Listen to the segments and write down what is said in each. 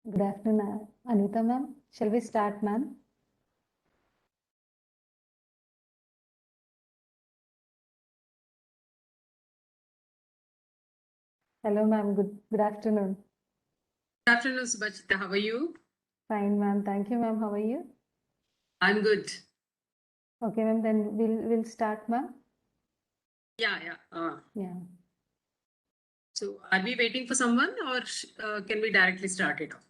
Good afternoon, Anita ma'am. Shall we start, ma'am? Hello, ma'am. Good afternoon. Good afternoon, Subhachita. How are you? Fine, ma'am. Thank you, ma'am. How are you? I'm good. Okay, ma'am. Then we'll start, ma'am. Yeah. Yeah. So, are we waiting for someone, or can we directly start it off?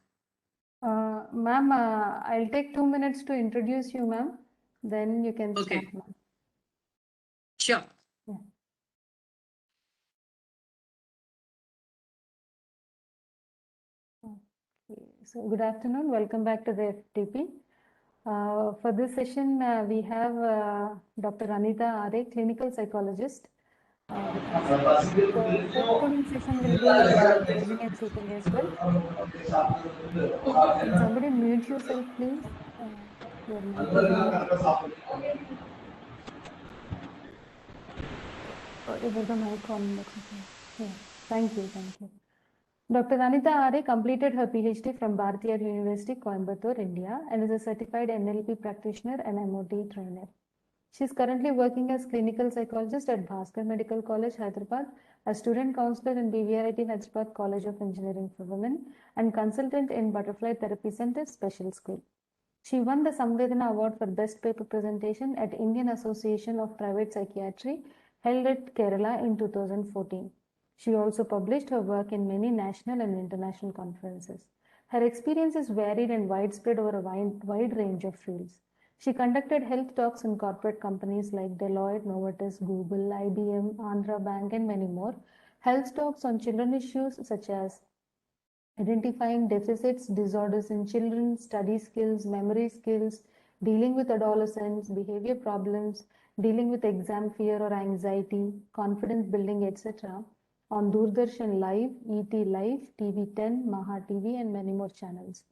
Ma'am, I'll take 2 minutes to introduce you, ma'am. Then you can start, Okay. ma'am. Sure. Yeah. Okay. So, good afternoon. Welcome back to the FTP. For this session, we have Dr. Anita Are, clinical psychologist. With us. The concluding session will be housing and seating as well. Can somebody mute yourself, please? Your mic is on. Sorry for the mic on. Yeah. Thank you. Thank you. Dr. Anita Are completed her PhD from Bharatiya University, Coimbatore, India, and is a certified NLP practitioner and MOT trainer. She is currently working as clinical psychologist at Bhaskar Medical College, Hyderabad, a student counselor in BVIT Hyderabad College of Engineering for Women, and consultant in Butterfly Therapy Center Special School. She won the Samvedana Award for Best Paper Presentation at Indian Association of Private Psychiatry, held at Kerala in 2014. She also published her work in many national and international conferences. Her experience is varied and widespread over a wide range of fields. She conducted health talks in corporate companies like Deloitte, Novartis, Google, IBM, Andhra Bank, and many more. Health talks on children issues such as identifying deficits, disorders in children, study skills, memory skills, dealing with adolescents, behavior problems, dealing with exam fear or anxiety, confidence building, etc. on Doordarshan Live, ET Live, TV10, Maha TV, and many more channels.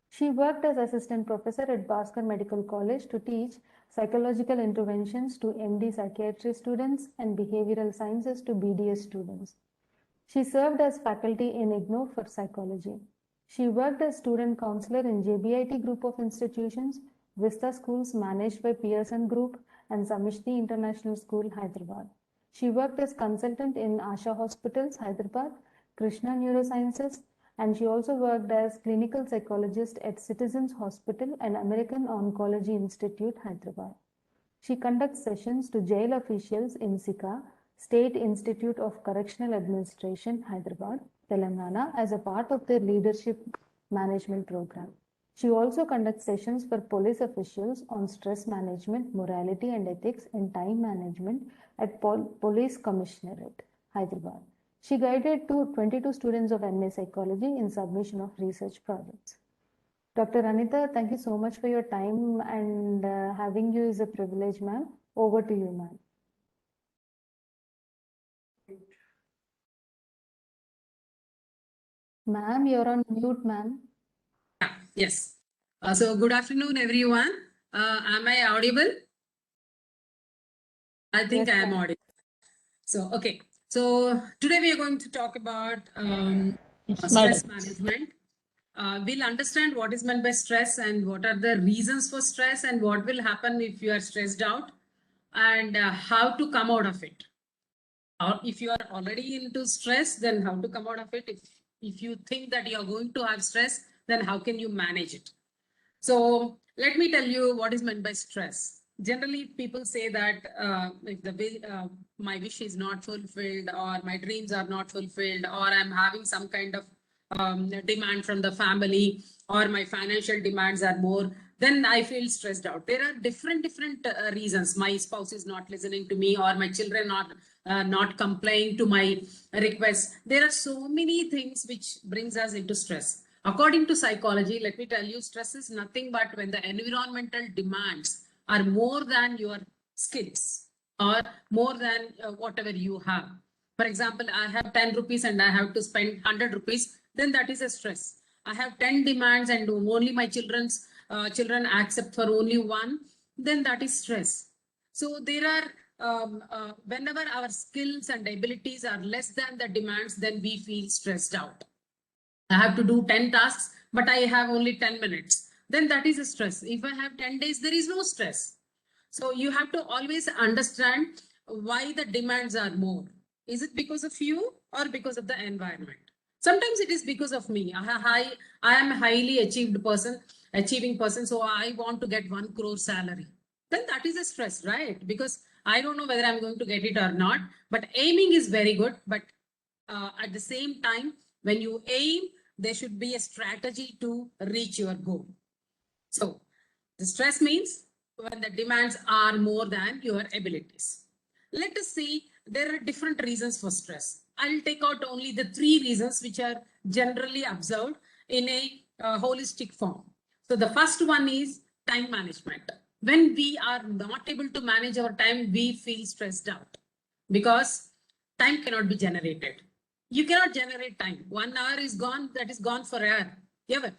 She worked as assistant professor at Bhaskar Medical College to teach psychological interventions to MD psychiatry students and behavioral sciences to BDS students. She served as faculty in IGNOU for psychology. She worked as student counselor in JBIT group of institutions, Vista schools managed by Pearson Group, and Samishti International School, Hyderabad. She worked as consultant in Asha Hospitals, Hyderabad, Krishna Neurosciences, and she also worked as clinical psychologist at Citizens Hospital and American Oncology Institute, Hyderabad. She conducts sessions to jail officials in Sika, State Institute of Correctional Administration, Hyderabad, Telangana, as a part of their leadership management program. She also conducts sessions for police officials on stress management, morality and ethics, and time management at Police Commissionerate, Hyderabad. She guided 22 students of MA Psychology in submission of research projects. Dr. Anita, thank you so much for your time, and having you is a privilege, ma'am. Over to you, ma'am. Ma'am, you're on mute, ma'am. Yes. So, good afternoon, everyone. Am I audible? I think Yes, I am ma'am. audible. So, okay. So, today we are going to talk about stress management. We'll understand what is meant by stress and what are the reasons for stress and what will happen if you are stressed out and how to come out of it. Or if you are already into stress, then how to come out of it. If you think that you are going to have stress, then how can you manage it? So let me tell you what is meant by stress. Generally, people say that if my wish is not fulfilled, or my dreams are not fulfilled, or I'm having some kind of demand from the family, or my financial demands are more, then I feel stressed out. There are different reasons. My spouse is not listening to me, or my children not complying to my requests. There are so many things which brings us into stress. According to psychology, let me tell you, stress is nothing but when the environmental demands are more than your skills or more than whatever you have. For example, I have 10 rupees and I have to spend 100 rupees, then that is a stress. I have 10 demands and only my children accept for only one, then that is stress. So there are, whenever our skills and abilities are less than the demands, then we feel stressed out. I have to do 10 tasks, but I have only 10 minutes. Then that is a stress. If I have 10 days, there is no stress. So you have to always understand why the demands are more. Is it because of you or because of the environment? Sometimes it is because of me. I am a highly achieving person. So I want to get 1 crore salary. Then that is a stress, right? Because I don't know whether I'm going to get it or not. But aiming is very good. But at the same time, when you aim, there should be a strategy to reach your goal. So the stress means when the demands are more than your abilities. Let us see, there are different reasons for stress. I'll take out only the 3 reasons which are generally observed in a holistic form. So the first one is time management. When we are not able to manage our time, we feel stressed out because time cannot be generated. You cannot generate time. 1 hour is gone, that is gone forever. Ever.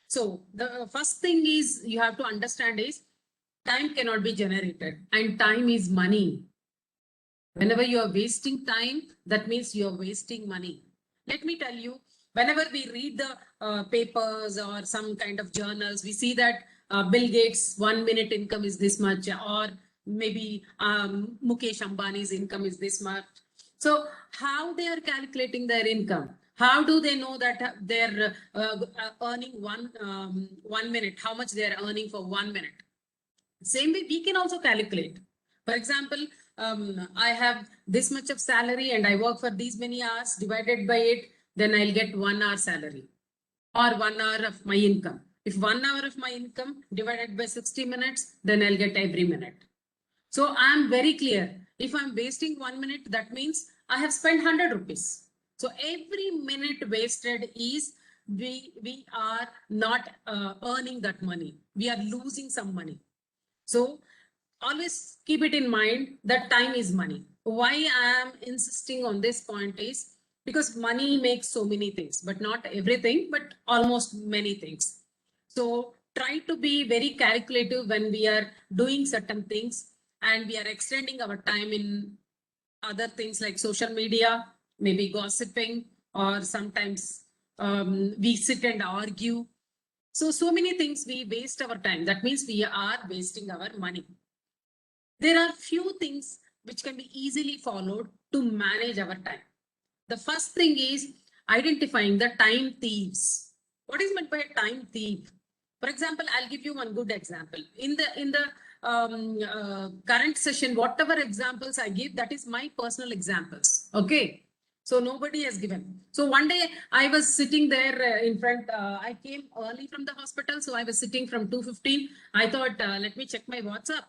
So the first thing is you have to understand is time cannot be generated and time is money. Whenever you are wasting time, that means you are wasting money. Let me tell you, whenever we read the papers or some kind of journals, we see that Bill Gates' 1 minute income is this much, or maybe Mukesh Ambani's income is this much. So how they are calculating their income? How do they know that they're earning 1 minute? How much they are earning for 1 minute? Same way, we can also calculate. For example, I have this much of salary and I work for these many hours divided by it, then I'll get 1 hour salary or 1 hour of my income. If 1 hour of my income divided by 60 minutes, then I'll get every minute. So I'm very clear. If I'm wasting 1 minute, that means I have spent 100 rupees. So every minute wasted is we are not earning that money. We are losing some money. So always keep it in mind that time is money. Why I am insisting on this point is because money makes so many things, but not everything, but almost many things. So try to be very calculative when we are doing certain things and we are extending our time in other things like social media, maybe gossiping, or sometimes we sit and argue. So many things we waste our time. That means we are wasting our money. There are few things which can be easily followed to manage our time. The first thing is identifying the time thieves. What is meant by a time thief? For example, I'll give you one good example. In the current session, whatever examples I give, that is my personal examples. Okay. So nobody has given. So one day I was sitting there in front. I came early from the hospital, so I was sitting from 2:15. I thought, let me check my WhatsApp.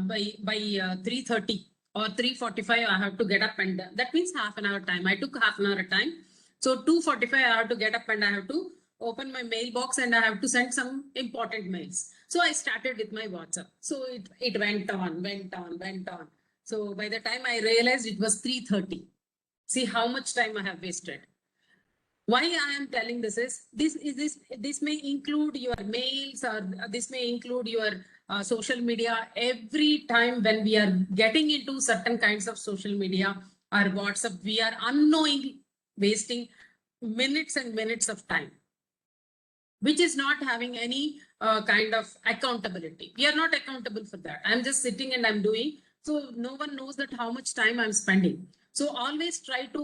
By 3:30 or 3:45, I have to get up, and that means half an hour time. I took half an hour time. So 2:45, I have to get up and I have to open my mailbox and I have to send some important mails. So I started with my WhatsApp. So it went on. So by the time I realized it was 3:30. See how much time I have wasted. Why I am telling this is this may include your mails, or this may include your social media. Every time when we are getting into certain kinds of social media or WhatsApp, we are unknowingly wasting minutes and minutes of time, which is not having any kind of accountability. We are not accountable for that. I'm just sitting and I'm doing. So no one knows that how much time I'm spending. So always try to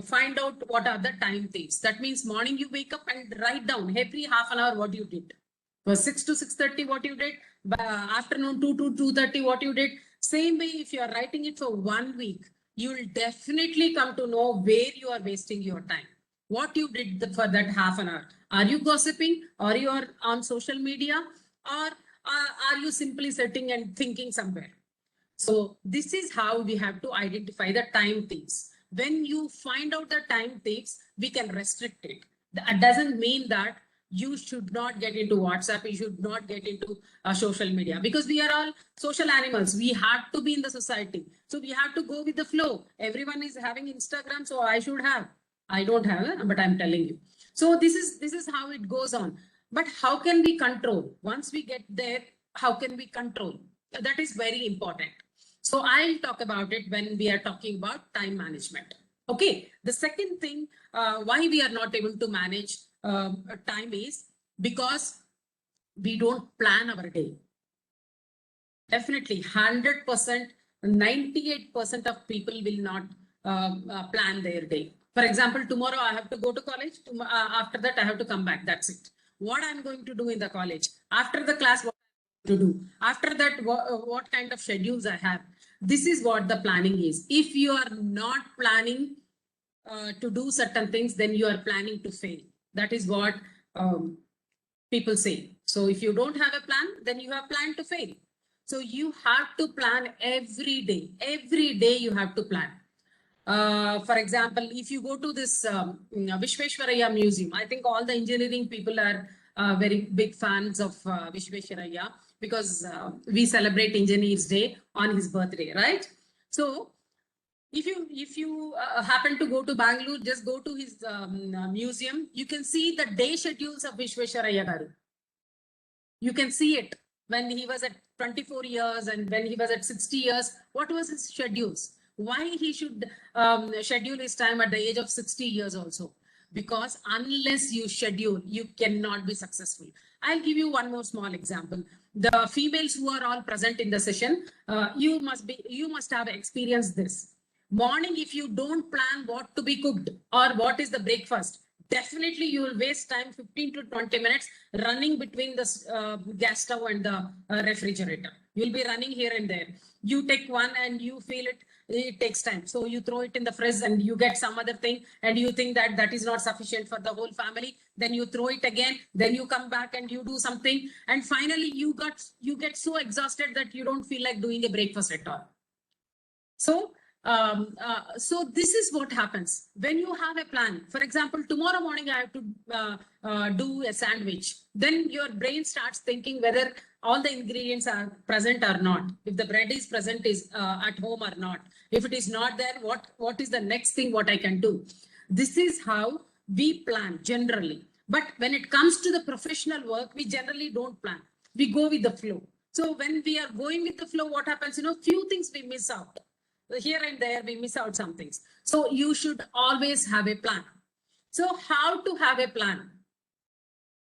find out what are the time thieves. That means morning you wake up and write down every half an hour what you did. For 6 to 6:30 what you did. Afternoon 2 to 2:30 what you did. Same way, if you are writing it for 1 week, you will definitely come to know where you are wasting your time. What you did for that half an hour. Are you gossiping, or you are on social media, or are you simply sitting and thinking somewhere? So this is how we have to identify the time thieves. When you find out the time thieves, we can restrict it. That doesn't mean that you should not get into WhatsApp, you should not get into social media, because we are all social animals. We have to be in the society. So we have to go with the flow. Everyone is having Instagram, so I should have. I don't have, but I'm telling you. So this is how it goes on. But how can we control? Once we get there, how can we control? That is very important. So I'll talk about it when we are talking about time management. Okay, the second thing why we are not able to manage time is because we don't plan our day. Definitely 100%, 98% of people will not plan their day. For example, tomorrow I have to go to college. After that, I have to come back. That's it. What I'm going to do in the college after the class, what to do after that, what kind of schedules I have. This is what the planning is. If you are not planning to do certain things, then you are planning to fail. That is what people say. So if you don't have a plan, then you have planned to fail. So you have to plan every day. Every day you have to plan. For example, if you go to this Vishveshwaraya Museum, I think all the engineering people are very big fans of Vishveshwaraya because we celebrate Engineers Day on his birthday, right? So if you happen to go to Bangalore, just go to his museum. You can see the day schedules of Vishveshwaraya Garu. You can see it when he was at 24 years and when he was at 60 years. What was his schedules? Why he should schedule his time at the age of 60 years also? Because unless you schedule, you cannot be successful. I'll give you one more small example. The females who are all present in the session, you must have experienced this. Morning, if you don't plan what to be cooked or what is the breakfast, definitely you will waste time 15 to 20 minutes running between the gas stove and the refrigerator. You'll be running here and there. You take one and you feel it takes time. So you throw it in the fridge and you get some other thing and you think that that is not sufficient for the whole family. Then you throw it again. Then you come back and you do something. And finally you get so exhausted that you don't feel like doing a breakfast at all. So this is what happens when you have a plan. For example, tomorrow morning I have to do a sandwich. Then your brain starts thinking whether all the ingredients are present or not. If the bread is present is at home or not. If it is not there, what is the next thing what I can do? This is how we plan generally. But when it comes to the professional work, we generally don't plan. We go with the flow. So when we are going with the flow, what happens? Few things we miss out. Here and there we miss out some things. So you should always have a plan. So how to have a plan?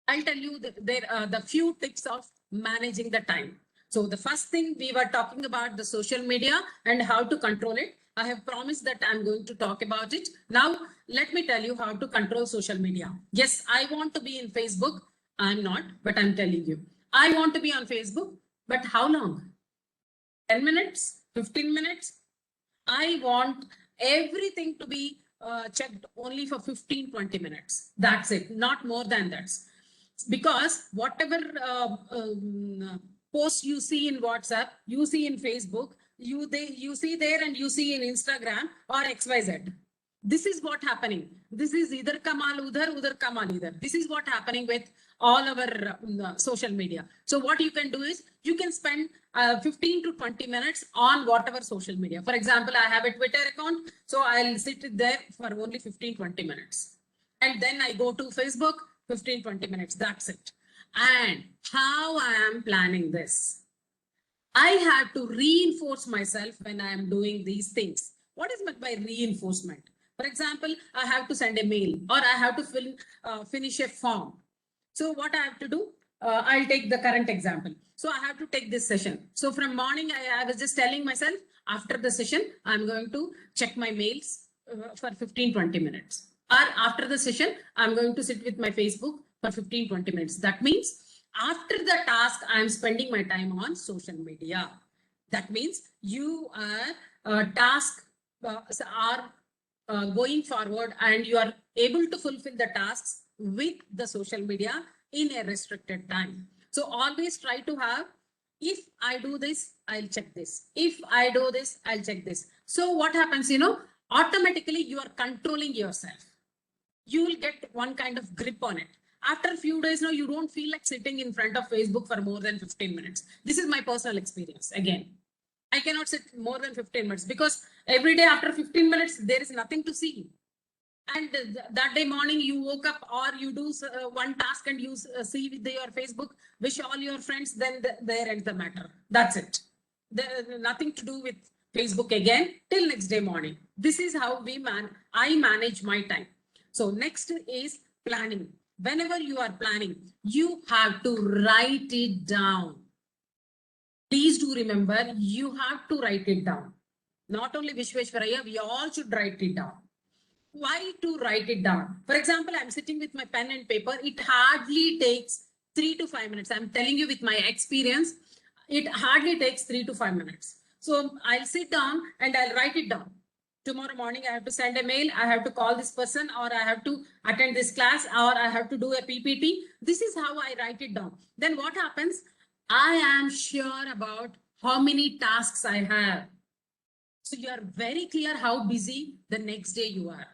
I'll tell you the few tips of managing the time. So the first thing, we were talking about the social media and how to control it. I have promised that I'm going to talk about it. Now, let me tell you how to control social media. Yes, I want to be in Facebook. I'm not, but I'm telling you. I want to be on Facebook, but how long? 10 minutes? 15 minutes? I want everything to be checked only for 15-20 minutes. That's it, not more than that. Because whatever post you see in WhatsApp, you see in Facebook, you see there and you see in Instagram or XYZ. This is what happening. This is either kamal udhar kamal idhar. This is what happening with all our social media. So what you can do is you can spend 15 to 20 minutes on whatever social media. For example, I have a Twitter account, so I'll sit there for only 15-20 minutes. And then I go to Facebook, 15-20 minutes. That's it. And how I am planning this? I have to reinforce myself when I am doing these things. What is meant by reinforcement? For example, I have to send a mail or I have to finish a form. So what I have to do? I'll take the current example. So I have to take this session. So from morning, I was just telling myself, after the session, I'm going to check my mails for 15-20 minutes. Or after the session, I'm going to sit with my Facebook for 15-20 minutes. That means after the task, I'm spending my time on social media. That means you are going forward and you are able to fulfill the tasks with the social media in a restricted time. So always try to have, if I do this, I'll check this. If I do this, I'll check this. So what happens, automatically you are controlling yourself. You will get one kind of grip on it. After a few days now, you don't feel like sitting in front of Facebook for more than 15 minutes. This is my personal experience. Again, I cannot sit more than 15 minutes because every day after 15 minutes, there is nothing to see. And that day morning, you woke up or you do one task and you see with your Facebook, wish all your friends, then there ends the matter. That's it. There's nothing to do with Facebook again till next day morning. This is how I manage my time. So next is planning. Whenever you are planning, you have to write it down. Please do remember, you have to write it down. Not only Vishweshwaraya, we all should write it down. Why to write it down? For example, I'm sitting with my pen and paper. It hardly takes 3 to 5 minutes. I'm telling you with my experience, it hardly takes 3 to 5 minutes. So I'll sit down and I'll write it down. Tomorrow morning, I have to send a mail. I have to call this person, or I have to attend this class, or I have to do a PPT. This is how I write it down. Then what happens? I am sure about how many tasks I have. So you are very clear how busy the next day you are.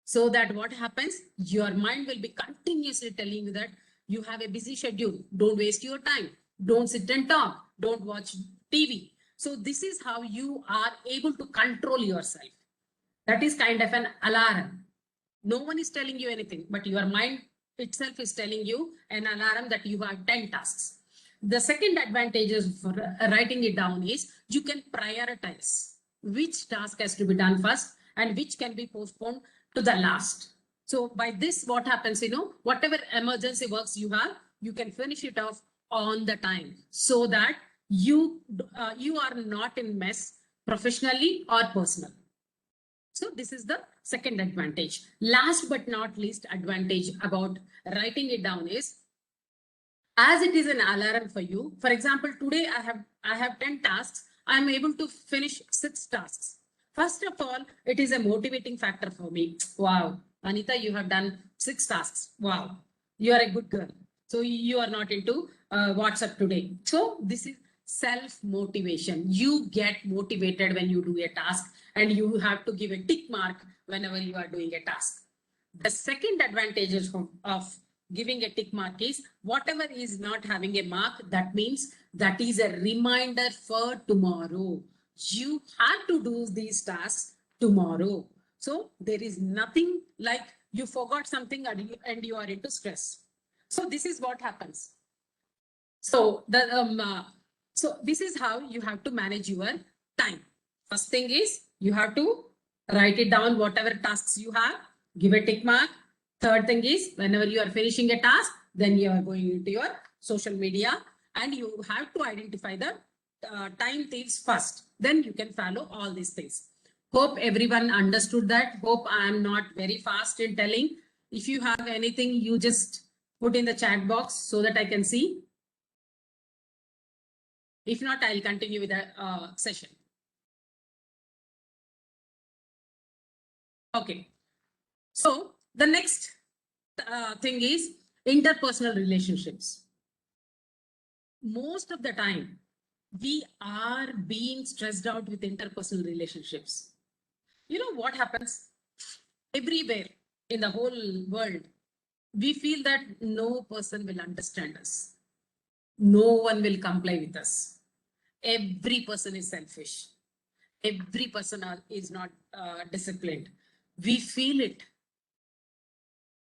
So that what happens, your mind will be continuously telling you that you have a busy schedule. Don't waste your time. Don't sit and talk. Don't watch TV. So this is how you are able to control yourself. That is kind of an alarm. No one is telling you anything, but your mind itself is telling you an alarm that you have 10 tasks. The second advantage for writing it down is you can prioritize which task has to be done first and which can be postponed to the last. So by this, what happens, whatever emergency works you have, you can finish it off on the time so that you are not in mess professionally or personally. So this is the second advantage. Last but not least advantage about writing it down is, as it is an alarm for you. For example, today I have 10 tasks. I am able to finish 6 tasks. First of all, it is a motivating factor for me. Wow, Anita, you have done 6 tasks. Wow, you are a good girl. So you are not into WhatsApp today. So this is self-motivation. You get motivated when you do a task, and you have to give a tick mark whenever you are doing a task. The second advantage of giving a tick mark is, whatever is not having a mark, that means that is a reminder for tomorrow. You have to do these tasks tomorrow. So there is nothing like you forgot something and you are into stress. So this is what happens. So this is how you have to manage your time. First thing is, you have to write it down, whatever tasks you have, give a tick mark. Third thing is, whenever you are finishing a task, then you are going into your social media, and you have to identify the time thieves first. Then you can follow all these things. Hope everyone understood that. Hope I am not very fast in telling. If you have anything, you just put in the chat box so that I can see. If not, I'll continue with the session. Okay. So the next thing is interpersonal relationships. Most of the time, we are being stressed out with interpersonal relationships. You know what happens? Everywhere in the whole world, we feel that no person will understand us. No one will comply with us. Every person is selfish. Every person is not disciplined. We feel it.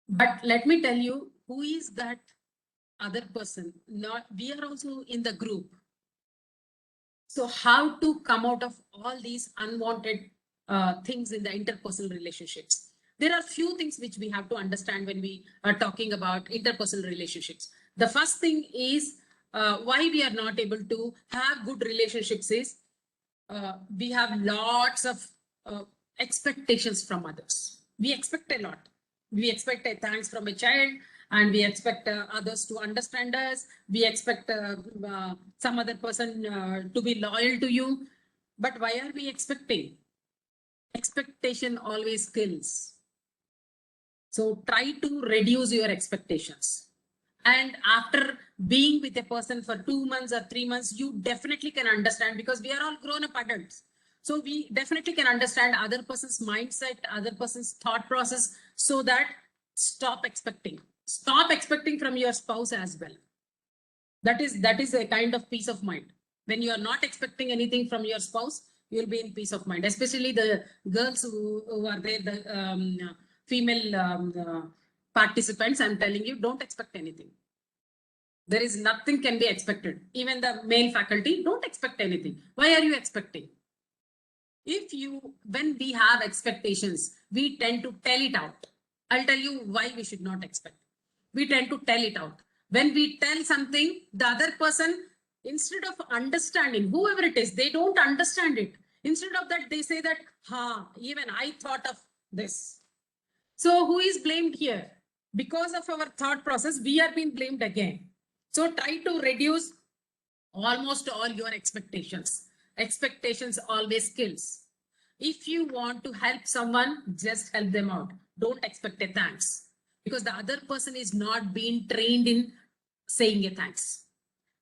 But let me tell you, who is that other person? We are also in the group. So how to come out of all these unwanted things in the interpersonal relationships? There are few things which we have to understand when we are talking about interpersonal relationships. The first thing is why we are not able to have good relationships is we have lots of expectations from others. We expect a lot. We expect a thanks from a child, and we expect others to understand us. We expect some other person to be loyal to you. But why are we expecting? Expectation always kills. So try to reduce your expectations. And after being with a person for 2 months or 3 months, you definitely can understand, because we are all grown up adults. So we definitely can understand other person's mindset, other person's thought process, so that stop expecting. Stop expecting from your spouse as well. That is a kind of peace of mind. When you are not expecting anything from your spouse, you will be in peace of mind. Especially the girls who are there, the female participants, I'm telling you, don't expect anything. There is nothing can be expected. Even the male faculty, don't expect anything. Why are you expecting? When we have expectations, we tend to tell it out. I'll tell you why we should not expect. We tend to tell it out. When we tell something, the other person, instead of understanding, whoever it is, they don't understand it. Instead of that, they say that, even I thought of this. So who is blamed here? Because of our thought process, we are being blamed again. So try to reduce almost all your expectations. Expectations always kills. If you want to help someone, just help them out. Don't expect a thanks, because the other person is not being trained in saying a thanks.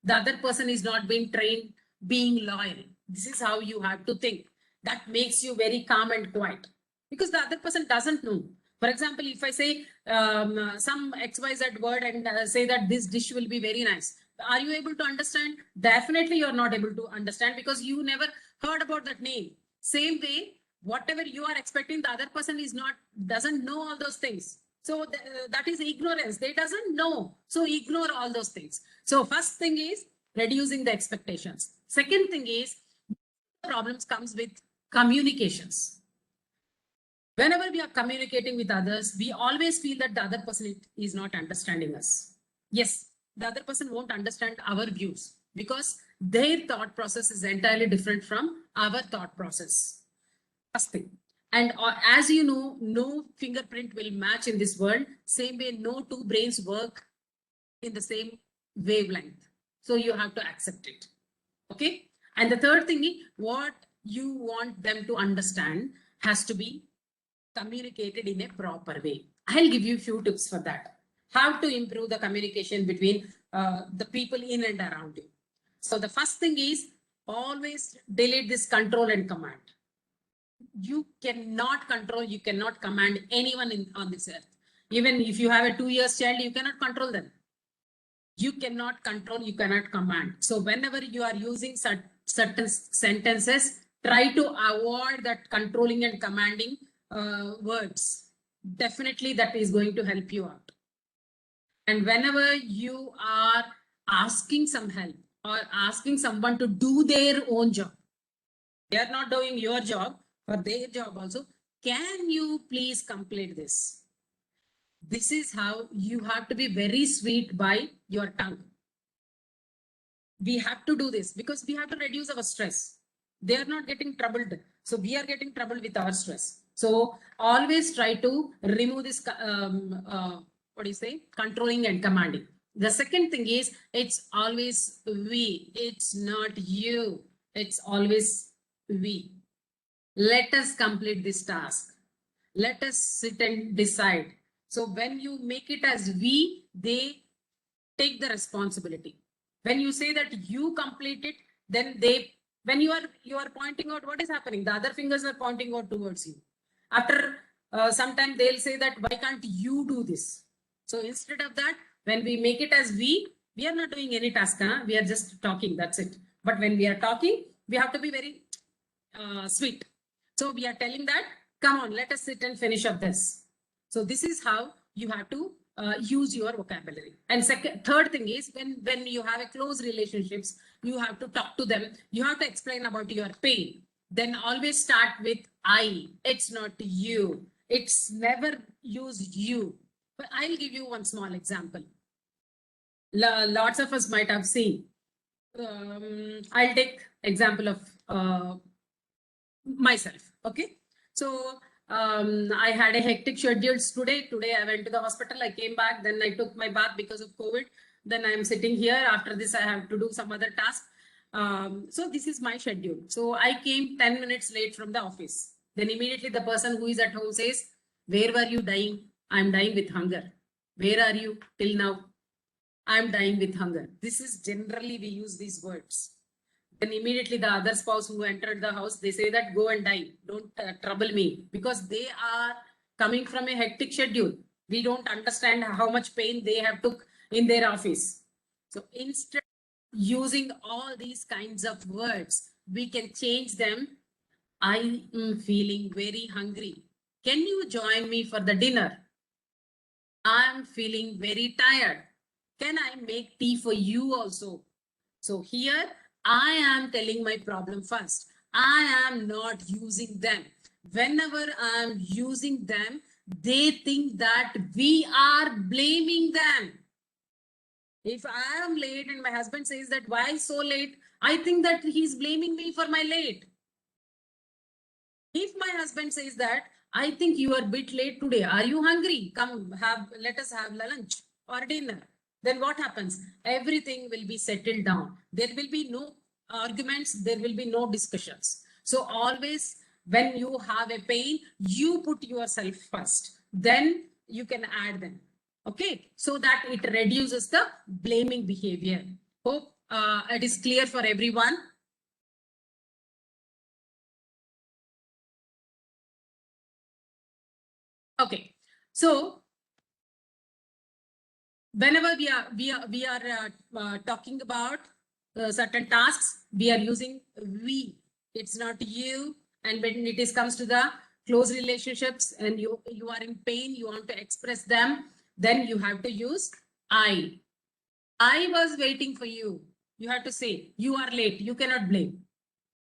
The other person is not being trained being loyal. This is how you have to think. That makes you very calm and quiet, because the other person doesn't know. For example, if I say some XYZ word and say that this dish will be very nice, are you able to understand? Definitely you're not able to understand, because you never heard about that name. Same way, whatever you are expecting, the other person doesn't know all those things. So that is ignorance. They doesn't know. So ignore all those things. So first thing is reducing the expectations. Second thing is problems comes with communications. Whenever we are communicating with others, we always feel that the other person is not understanding us. Yes, the other person won't understand our views, because their thought process is entirely different from our thought process. First thing. And as you know, no fingerprint will match in this world. Same way, no two brains work in the same wavelength. So you have to accept it. Okay. And the third thing is, what you want them to understand has to be communicated in a proper way. I'll give you a few tips for that. How to improve the communication between the people in and around you. So the first thing is, always delete this control and command. You cannot control, you cannot command anyone on this earth. Even if you have a 2 years child, you cannot control them. You cannot control, you cannot command. So whenever you are using certain sentences, try to avoid that controlling and commanding words. Definitely that is going to help you out. And whenever you are asking some help or asking someone to do their own job, they are not doing your job, for their job also, can you please complete this? This is how you have to be very sweet by your tongue. We have to do this because we have to reduce our stress. They are not getting troubled, so we are getting troubled with our stress. So always try to remove this controlling and commanding. The second thing is, it's always we, it's not you, it's always we. Let us complete this task. Let us sit and decide. So when you make it as we, they take the responsibility. When you say that you complete it, then when you are pointing out, what is happening? The other fingers are pointing out towards you. After some time, they'll say that, why can't you do this? So instead of that, when we make it as we are not doing any task. We are just talking. That's it. But when we are talking, we have to be very sweet. So we are telling that, come on, let us sit and finish up this. So this is how you have to use your vocabulary. And third thing is, when you have a close relationships, you have to talk to them. You have to explain about your pain. Then always start with I. It's not you. It's never use you. But I'll give you one small example. Lots of us might have seen. I'll take example of myself. Okay. So I had a hectic schedule today. Today I went to the hospital. I came back. Then I took my bath because of COVID. Then I am sitting here. After this, I have to do some other task. So this is my schedule. So I came 10 minutes late from the office. Then immediately the person who is at home says, where were you dying? I'm dying with hunger. Where are you till now? I'm dying with hunger. This is generally we use these words. Then immediately the other spouse who entered the house, they say that go and die. Don't trouble me, because they are coming from a hectic schedule. We don't understand how much pain they have took in their office. So instead of using all these kinds of words, we can change them. I am feeling very hungry. Can you join me for the dinner? I'm feeling very tired. Can I make tea for you also? So here I am telling my problem first. I am not using them. Whenever I am using them, they think that we are blaming them. If I am late and my husband says that why so late, I think that he's blaming me for my late. If my husband says that, I think you are a bit late today. Are you hungry? Come let us have lunch or dinner. Then what happens? Everything will be settled down. There will be no arguments. There will be no discussions. So always when you have a pain, you put yourself first. Then you can add them. Okay. So that it reduces the blaming behavior. Hope it is clear for everyone. Okay. So whenever we are talking about certain tasks, we are using we. It's not you. And when it is comes to the close relationships and you are in pain, you want to express them, then you have to use I. I was waiting for you. You have to say you are late. You cannot blame.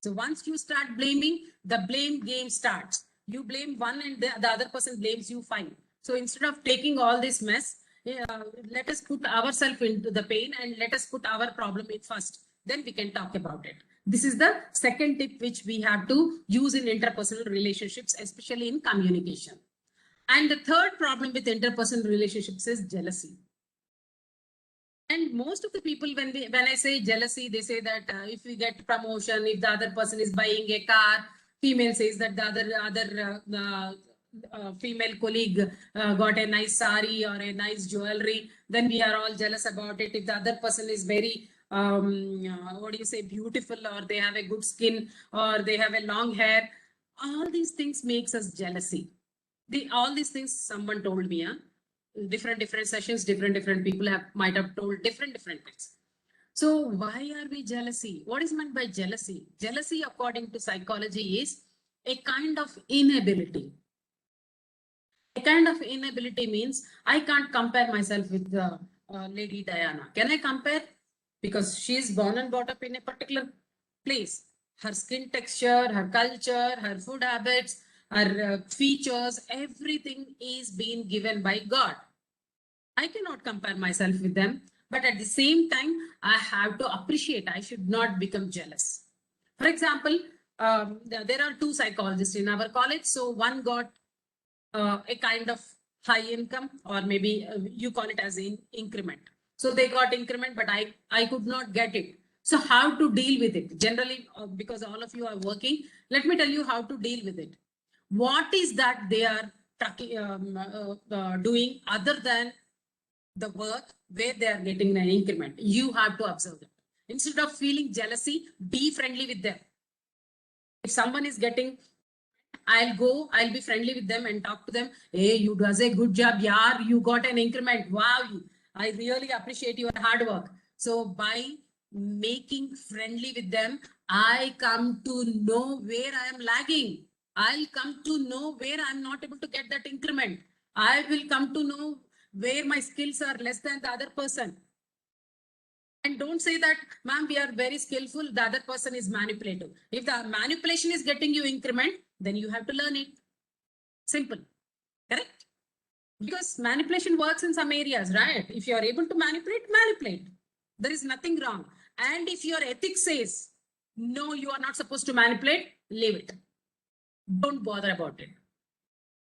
So once you start blaming, the blame game starts. You blame one and the other person blames you, fine. So instead of taking all this mess, let us put ourselves into the pain and let us put our problem in first. Then we can talk about it. This is the second tip which we have to use in interpersonal relationships, especially in communication. And the third problem with interpersonal relationships is jealousy. And most of the people, when I say jealousy, they say that if we get promotion, if the other person is buying a car, female says that the other female colleague got a nice sari or a nice jewelry, then we are all jealous about it. If the other person is very what do you say, beautiful, or they have a good skin, or they have a long hair, all these things makes us jealousy. All these things someone told me. Different sessions, different people might have told different things. So why are we jealousy? What is meant by jealousy? Jealousy, according to psychology, is a kind of inability. A kind of inability means I can't compare myself with the Lady Diana. Can I compare? Because she is born and brought up in a particular place. Her skin texture, her culture, her food habits, her features, everything is being given by God. I cannot compare myself with them, but at the same time, I have to appreciate. I should not become jealous. For example, there are two psychologists in our college. So one got a kind of high income, or maybe you call it as in increment. So they got increment, but I could not get it. So how to deal with it? Generally, because all of you are working, let me tell you how to deal with it. What is that they are doing other than the work where they are getting an increment? You have to observe them. Instead of feeling jealousy, be friendly with them. If someone is getting, I'll be friendly with them and talk to them. Hey, you does a good job. Yeah, you got an increment. Wow. I really appreciate your hard work. So by making friendly with them, I come to know where I am lagging. I'll come to know where I'm not able to get that increment. I will come to know where my skills are less than the other person. And don't say that, ma'am, we are very skillful, the other person is manipulative. If the manipulation is getting you increment, then you have to learn it. Simple. Correct? Because manipulation works in some areas, right? If you are able to manipulate, manipulate. There is nothing wrong. And if your ethics says, no, you are not supposed to manipulate, leave it. Don't bother about it.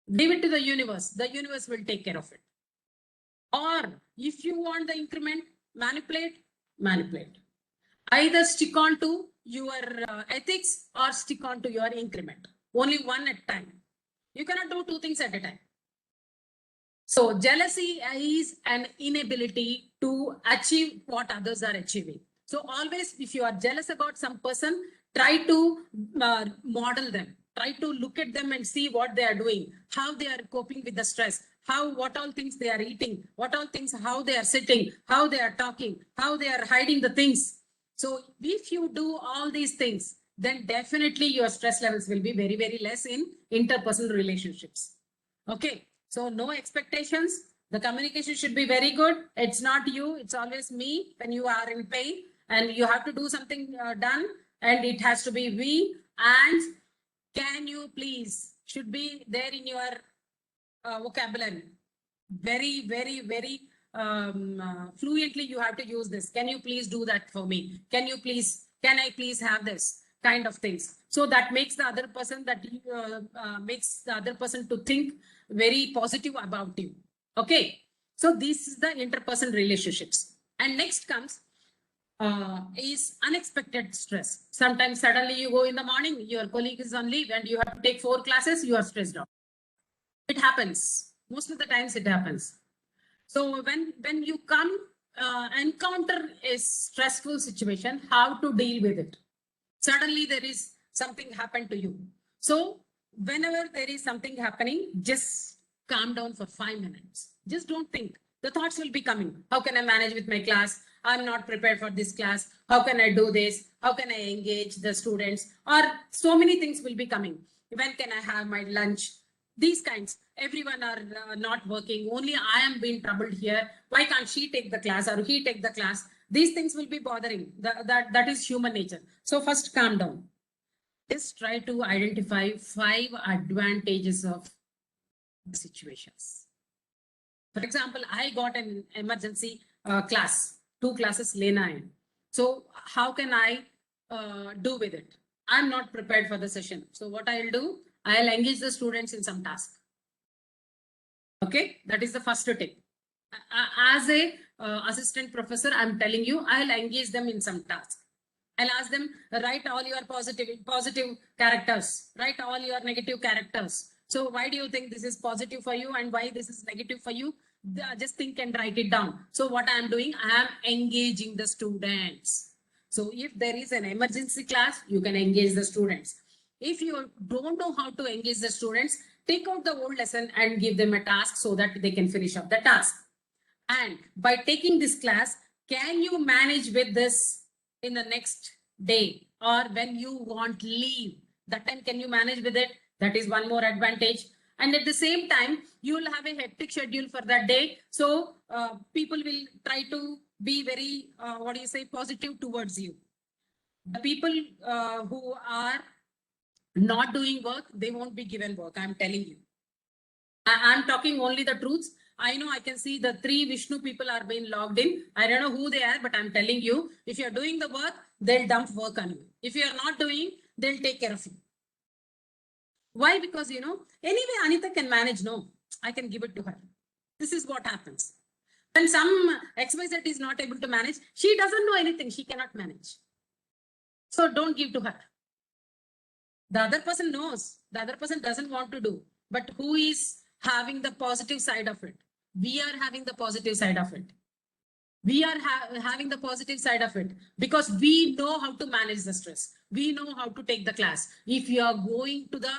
Leave it to the universe. The universe will take care of it. Or if you want the increment, manipulate. Either stick on to your ethics or stick on to your increment. Only one at a time. You cannot do two things at a time. So jealousy is an inability to achieve what others are achieving. So always, if you are jealous about some person, try to model them. Try to look at them and see what they are doing, how they are coping with the stress, what all things they are eating, what all things, how they are sitting, how they are talking, how they are hiding the things. So if you do all these things, then definitely your stress levels will be very less in interpersonal relationships. Okay. So no expectations. The communication should be very good. It's not you. It's always me when you are in pain and you have to do something done, and it has to be we. And can you please should be there in your vocabulary. Very, very, very fluently you have to use this. Can you please do that for me? Can I please have this kind of things? So that makes the other person makes the other person to think very positive about you. Okay. So this is the interpersonal relationships. And next comes is unexpected stress. Sometimes suddenly you go in the morning, your colleague is on leave and you have to take 4 classes, you are stressed out. It happens. Most of the times it happens. So when you come encounter a stressful situation, how to deal with it? Suddenly there is something happened to you. So whenever there is something happening, just calm down for 5 minutes. Just don't think. The thoughts will be coming. How can I manage with my class? I'm not prepared for this class. How can I do this? How can I engage the students? Or so many things will be coming. When can I have my lunch? These kinds. Everyone are not working. Only I am being troubled here. Why can't she take the class or he take the class? These things will be bothering. That is human nature. So first calm down. Just try to identify 5 advantages of situations. For example, I got an emergency class, 2 classes Lena in. So how can I do with it? I'm not prepared for the session. So what I'll do, I'll engage the students in some task. Okay, that is the first tip. As a assistant professor, I'm telling you, I'll engage them in some task. I'll ask them, write all your positive characters, write all your negative characters. So why do you think this is positive for you and why this is negative for you? Just think and write it down. So what I'm doing, I am engaging the students. So if there is an emergency class, you can engage the students. If you don't know how to engage the students, take out the old lesson and give them a task so that they can finish up the task. And by taking this class, can you manage with this in the next day or when you want leave? That time, can you manage with it? That is one more advantage. And at the same time, you will have a hectic schedule for that day. So people will try to be very, positive towards you. The people who are not doing work, they won't be given work. I'm telling you. I'm talking only the truths. I know I can see the 3 Vishnu people are being logged in. I don't know who they are, but I'm telling you, if you're doing the work, they'll dump work on you. If you're not doing, they'll take care of you. Why? Because, anyway, Anita can manage. No, I can give it to her. This is what happens. When some XYZ is not able to manage, she doesn't know anything. She cannot manage. So don't give to her. The other person knows. The other person doesn't want to do. But who is having the positive side of it? We are having the positive side of it. We are having the positive side of it because we know how to manage the stress. We know how to take the class. If you are going to the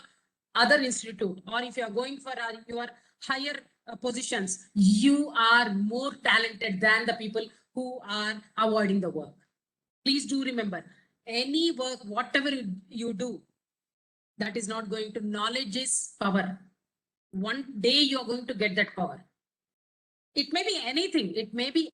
other institute or if you are going for your higher positions, you are more talented than the people who are avoiding the work. Please do remember, any work, whatever you do, that is not going to, knowledge is power. One day you are going to get that power. It may be anything. It may be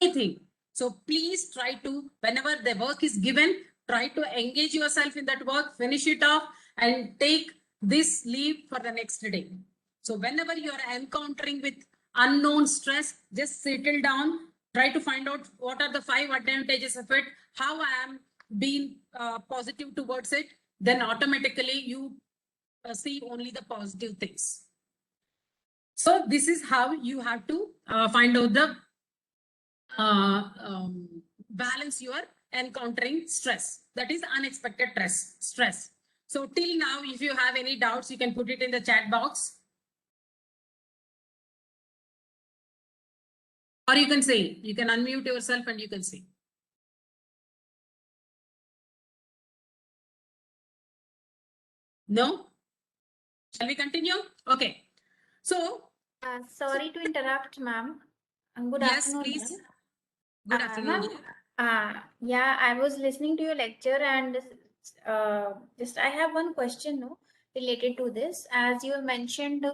anything. So please try to, whenever the work is given, try to engage yourself in that work, finish it off and take this leave for the next day. So whenever you are encountering with unknown stress, just settle down, try to find out what are the 5 advantages of it, how I am being positive towards it, then automatically you see only the positive things. So this is how you have to find out the balance you are encountering stress. That is unexpected stress. So till now, if you have any doubts, you can put it in the chat box. Or you can say, you can unmute yourself and you can say. No? Shall we continue? Okay. So. Sorry to interrupt, ma'am. Good afternoon. Yes, please. Good afternoon. Yeah, I was listening to your lecture and just I have one question related to this. As you mentioned,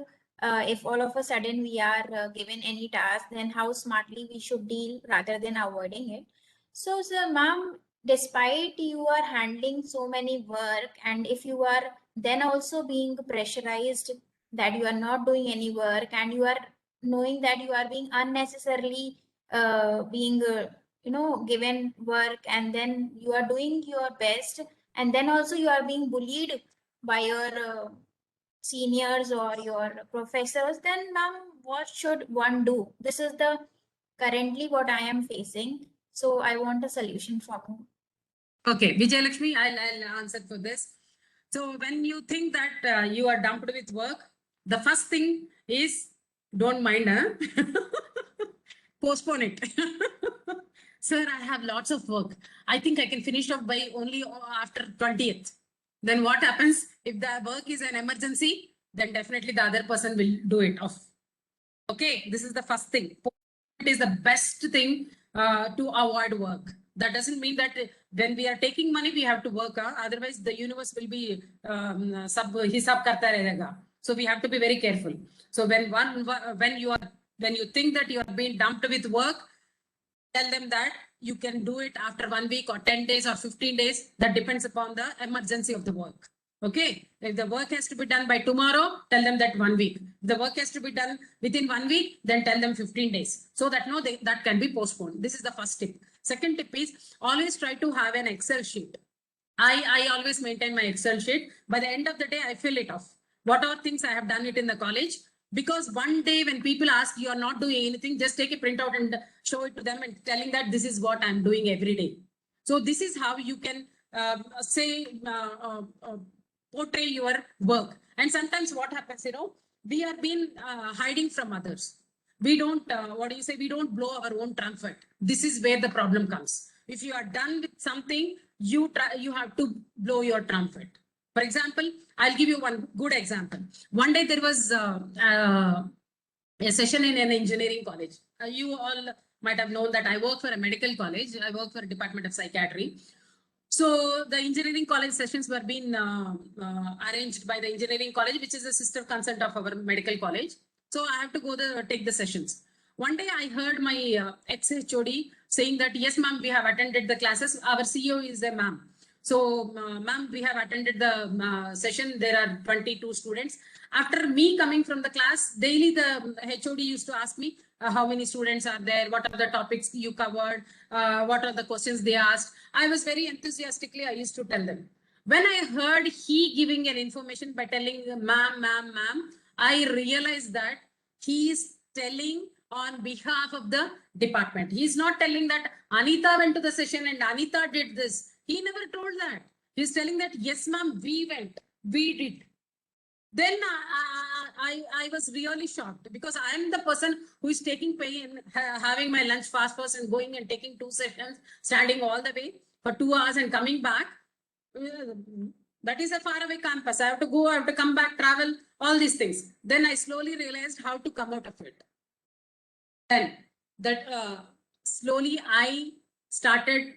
if all of a sudden we are given any task, then how smartly we should deal rather than avoiding it. So, sir, ma'am, despite you are handling so many work, and if you are then also being pressurized that you are not doing any work, and you are knowing that you are being unnecessarily being given work, and then you are doing your best, and then also you are being bullied by your seniors or your professors, then ma'am, what should one do? This is the currently what I am facing, so I want a solution from you. Okay, Vijayalakshmi, I'll answer for this. So when you think that you are dumped with work, the first thing is don't mind, huh? Postpone it. Sir, I have lots of work. I think I can finish off by only after 20th. Then what happens if the work is an emergency? Then definitely the other person will do it off. Okay, this is the first thing. It is the best thing to avoid work. That doesn't mean that when we are taking money, we have to work. Otherwise, the universe will be hisab karta rahega. So we have to be very careful. So when you think that you are being dumped with work, tell them that you can do it after 1 week or 10 days or 15 days. That depends upon the emergency of the work. Okay. If the work has to be done by tomorrow, tell them that 1 week. If the work has to be done within 1 week, then tell them 15 days. So that that can be postponed. This is the first tip. Second tip is always try to have an Excel sheet. I always maintain my Excel sheet. By the end of the day, I fill it off. Whatever things I have done it in the college. Because one day when people ask you are not doing anything, just take a printout and show it to them and telling that this is what I'm doing every day. So this is how you can portray your work. And sometimes what happens, we are being hiding from others. We don't, we don't blow our own trumpet. This is where the problem comes. If you are done with something, you have to blow your trumpet. For example, I'll give you one good example. One day there was a session in an engineering college. You all might have known that I work for a medical college. I work for a department of psychiatry. So the engineering college sessions were being arranged by the engineering college, which is a sister concern of our medical college. So I have to go there, take the sessions. One day I heard my ex-HOD saying that, yes, ma'am, we have attended the classes. Our CEO is a ma'am. So, ma'am, we have attended the session. There are 22 students. After me coming from the class, daily the HOD used to ask me, how many students are there? What are the topics you covered? What are the questions they asked? I was very enthusiastically, I used to tell them. When I heard he giving an information by telling ma'am, ma'am, ma'am, I realized that he is telling on behalf of the department. He is not telling that Anita went to the session and Anita did this. He never told that. He's telling that, yes, ma'am, we went, we did. Then I was really shocked because I am the person who is taking pain, having my lunch fast and going and taking 2 sessions, standing all the way for 2 hours and coming back. That is a faraway campus. I have to go, I have to come back, travel, all these things. Then I slowly realized how to come out of it. Then that slowly I started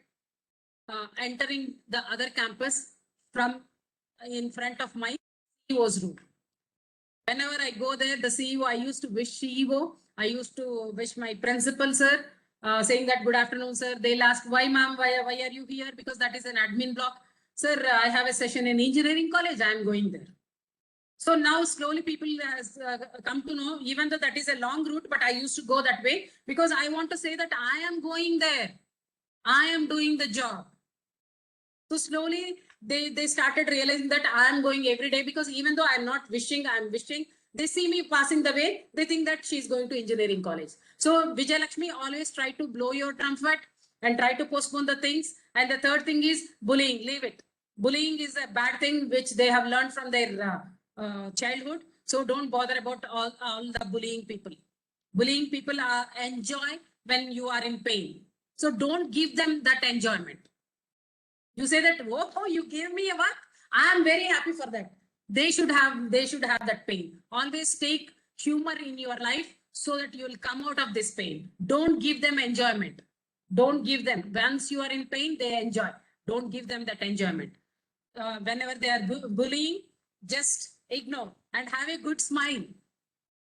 entering the other campus from in front of my CEO's room. Whenever I go there, the CEO, I used to wish CEO, I used to wish my principal, sir, saying that good afternoon, sir. They'll ask, why, ma'am, why are you here? Because that is an admin block. Sir, I have a session in engineering college. I am going there. So now slowly people has come to know, even though that is a long route, but I used to go that way because I want to say that I am going there. I am doing the job. So slowly they started realizing that I am going every day because even though I'm not wishing, I'm wishing. They see me passing the way. They think that she's going to engineering college. So Vijayalakshmi, always try to blow your trumpet and try to postpone the things. And the third thing is bullying. Leave it. Bullying is a bad thing which they have learned from their childhood. So don't bother about all the bullying people. Bullying people enjoy when you are in pain. So don't give them that enjoyment. You say that, oh, you gave me a work. I am very happy for that. They should have that pain. Always take humor in your life so that you will come out of this pain. Don't give them enjoyment. Don't give them. Once you are in pain, they enjoy. Don't give them that enjoyment. Whenever they are bullying, just ignore and have a good smile.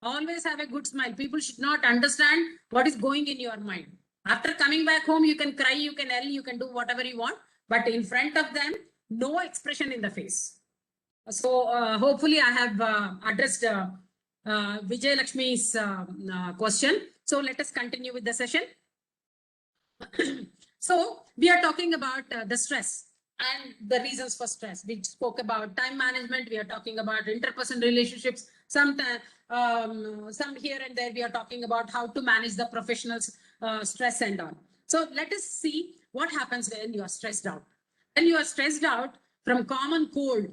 Always have a good smile. People should not understand what is going in your mind. After coming back home, you can cry, you can yell, you can do whatever you want. but in front of them, no expression in the face. So hopefully I have addressed Vijay Lakshmi's question. So let us continue with the session. So we are talking about the stress and the reasons for stress. We spoke about time management. We are talking about interpersonal relationships. Some here and there we are talking about how to manage the professional stress and all. So let us see what happens when you are stressed out. When you are stressed out, from common cold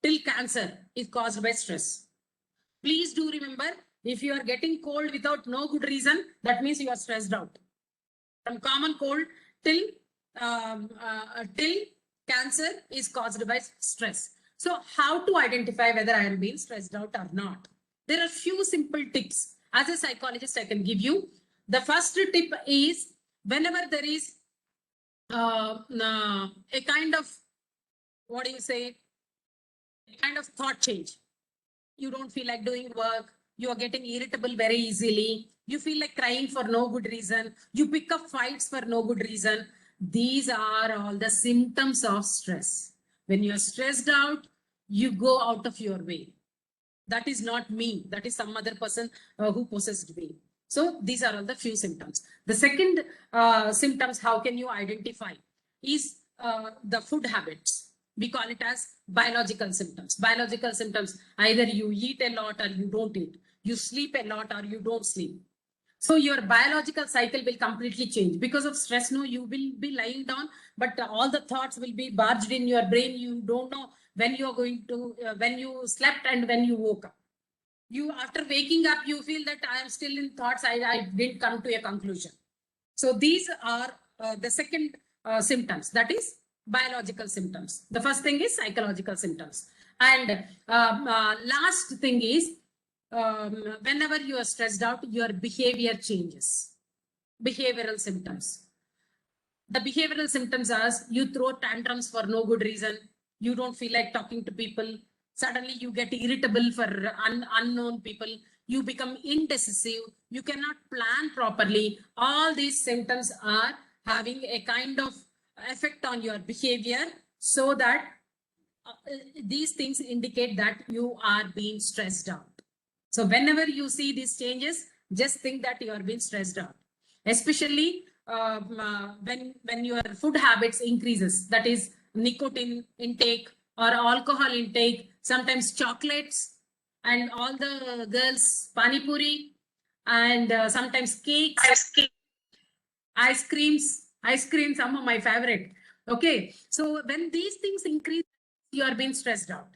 till cancer is caused by stress. Please do remember, if you are getting cold without no good reason, that means you are stressed out. From common cold till cancer is caused by stress. So how to identify whether I am being stressed out or not? There are few simple tips. As a psychologist, I can give you. The first tip is, whenever there is a kind of, what do you say, a kind of thought change. You don't feel like doing work. You are getting irritable very easily. You feel like crying for no good reason. You pick up fights for no good reason. These are all the symptoms of stress. When you are stressed out, you go out of your way. That is not me. That is some other person who possessed me. So these are all the few symptoms. The second symptoms, how can you identify, is the food habits. We call it as biological symptoms. Biological symptoms, either you eat a lot or you don't eat. You sleep a lot or you don't sleep. So your biological cycle will completely change. Because of stress, no, you will be lying down, but all the thoughts will be barged in your brain. You don't know when you are going to, when you slept and when you woke up. You, after waking up, you feel that I am still in thoughts. I didn't come to a conclusion. So these are the second symptoms, that is biological symptoms. The first thing is psychological symptoms. And last thing is, whenever you are stressed out, your behavior changes. Behavioral symptoms. The behavioral symptoms are, you throw tantrums for no good reason. You don't feel like talking to people. Suddenly you get irritable for unknown people. You become indecisive. You cannot plan properly. All these symptoms are having a kind of effect on your behavior, so that these things indicate that you are being stressed out. So whenever you see these changes, just think that you are being stressed out. Especially when your food habits increases, that is nicotine intake or alcohol intake, sometimes chocolates, and all the girls pani puri, and sometimes cakes, ice creams, some of my favorite. Okay, so when these things increase, you are being stressed out.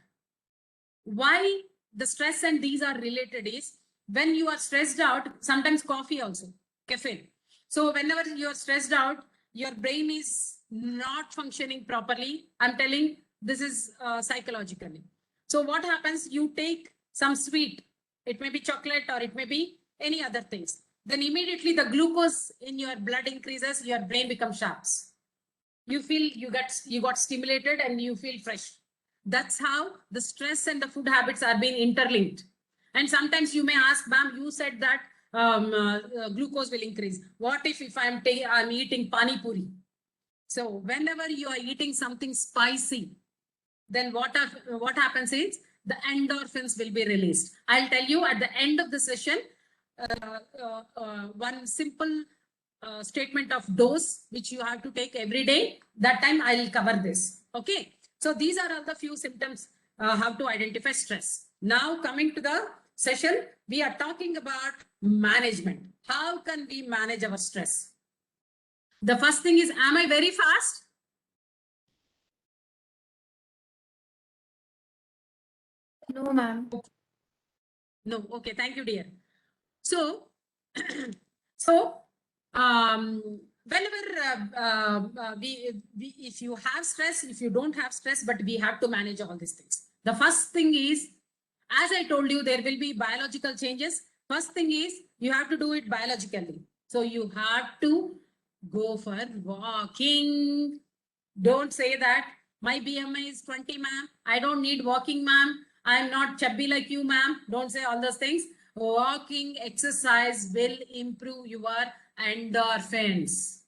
Why the stress and these are related is, when you are stressed out, sometimes coffee also, caffeine. So whenever you are stressed out, your brain is not functioning properly. I'm telling, this is psychologically. So what happens, you take some sweet, it may be chocolate or it may be any other things. Then immediately the glucose in your blood increases, your brain becomes sharp. You feel you got stimulated and you feel fresh. That's how the stress and the food habits are being interlinked. And sometimes you may ask, ma'am, you said that glucose will increase. What if I'm eating pani puri? So whenever you are eating something spicy, then what happens is the endorphins will be released. I'll tell you at the end of the session, one simple statement of dose which you have to take every day. That time I'll cover this. Okay. So these are all the few symptoms how to identify stress. Now coming to the session, we are talking about management. How can we manage our stress? The first thing is, am I very fast? No, ma'am. No. Okay. Thank you, dear. So, whenever if you have stress, if you don't have stress, but we have to manage all these things. The first thing is, as I told you, there will be biological changes. First thing is, you have to do it biologically. So you have to go for walking. Don't say that my BMI is 20, ma'am. I don't need walking, ma'am. I'm not chubby like you, ma'am. Don't say all those things. Walking exercise will improve your endorphins.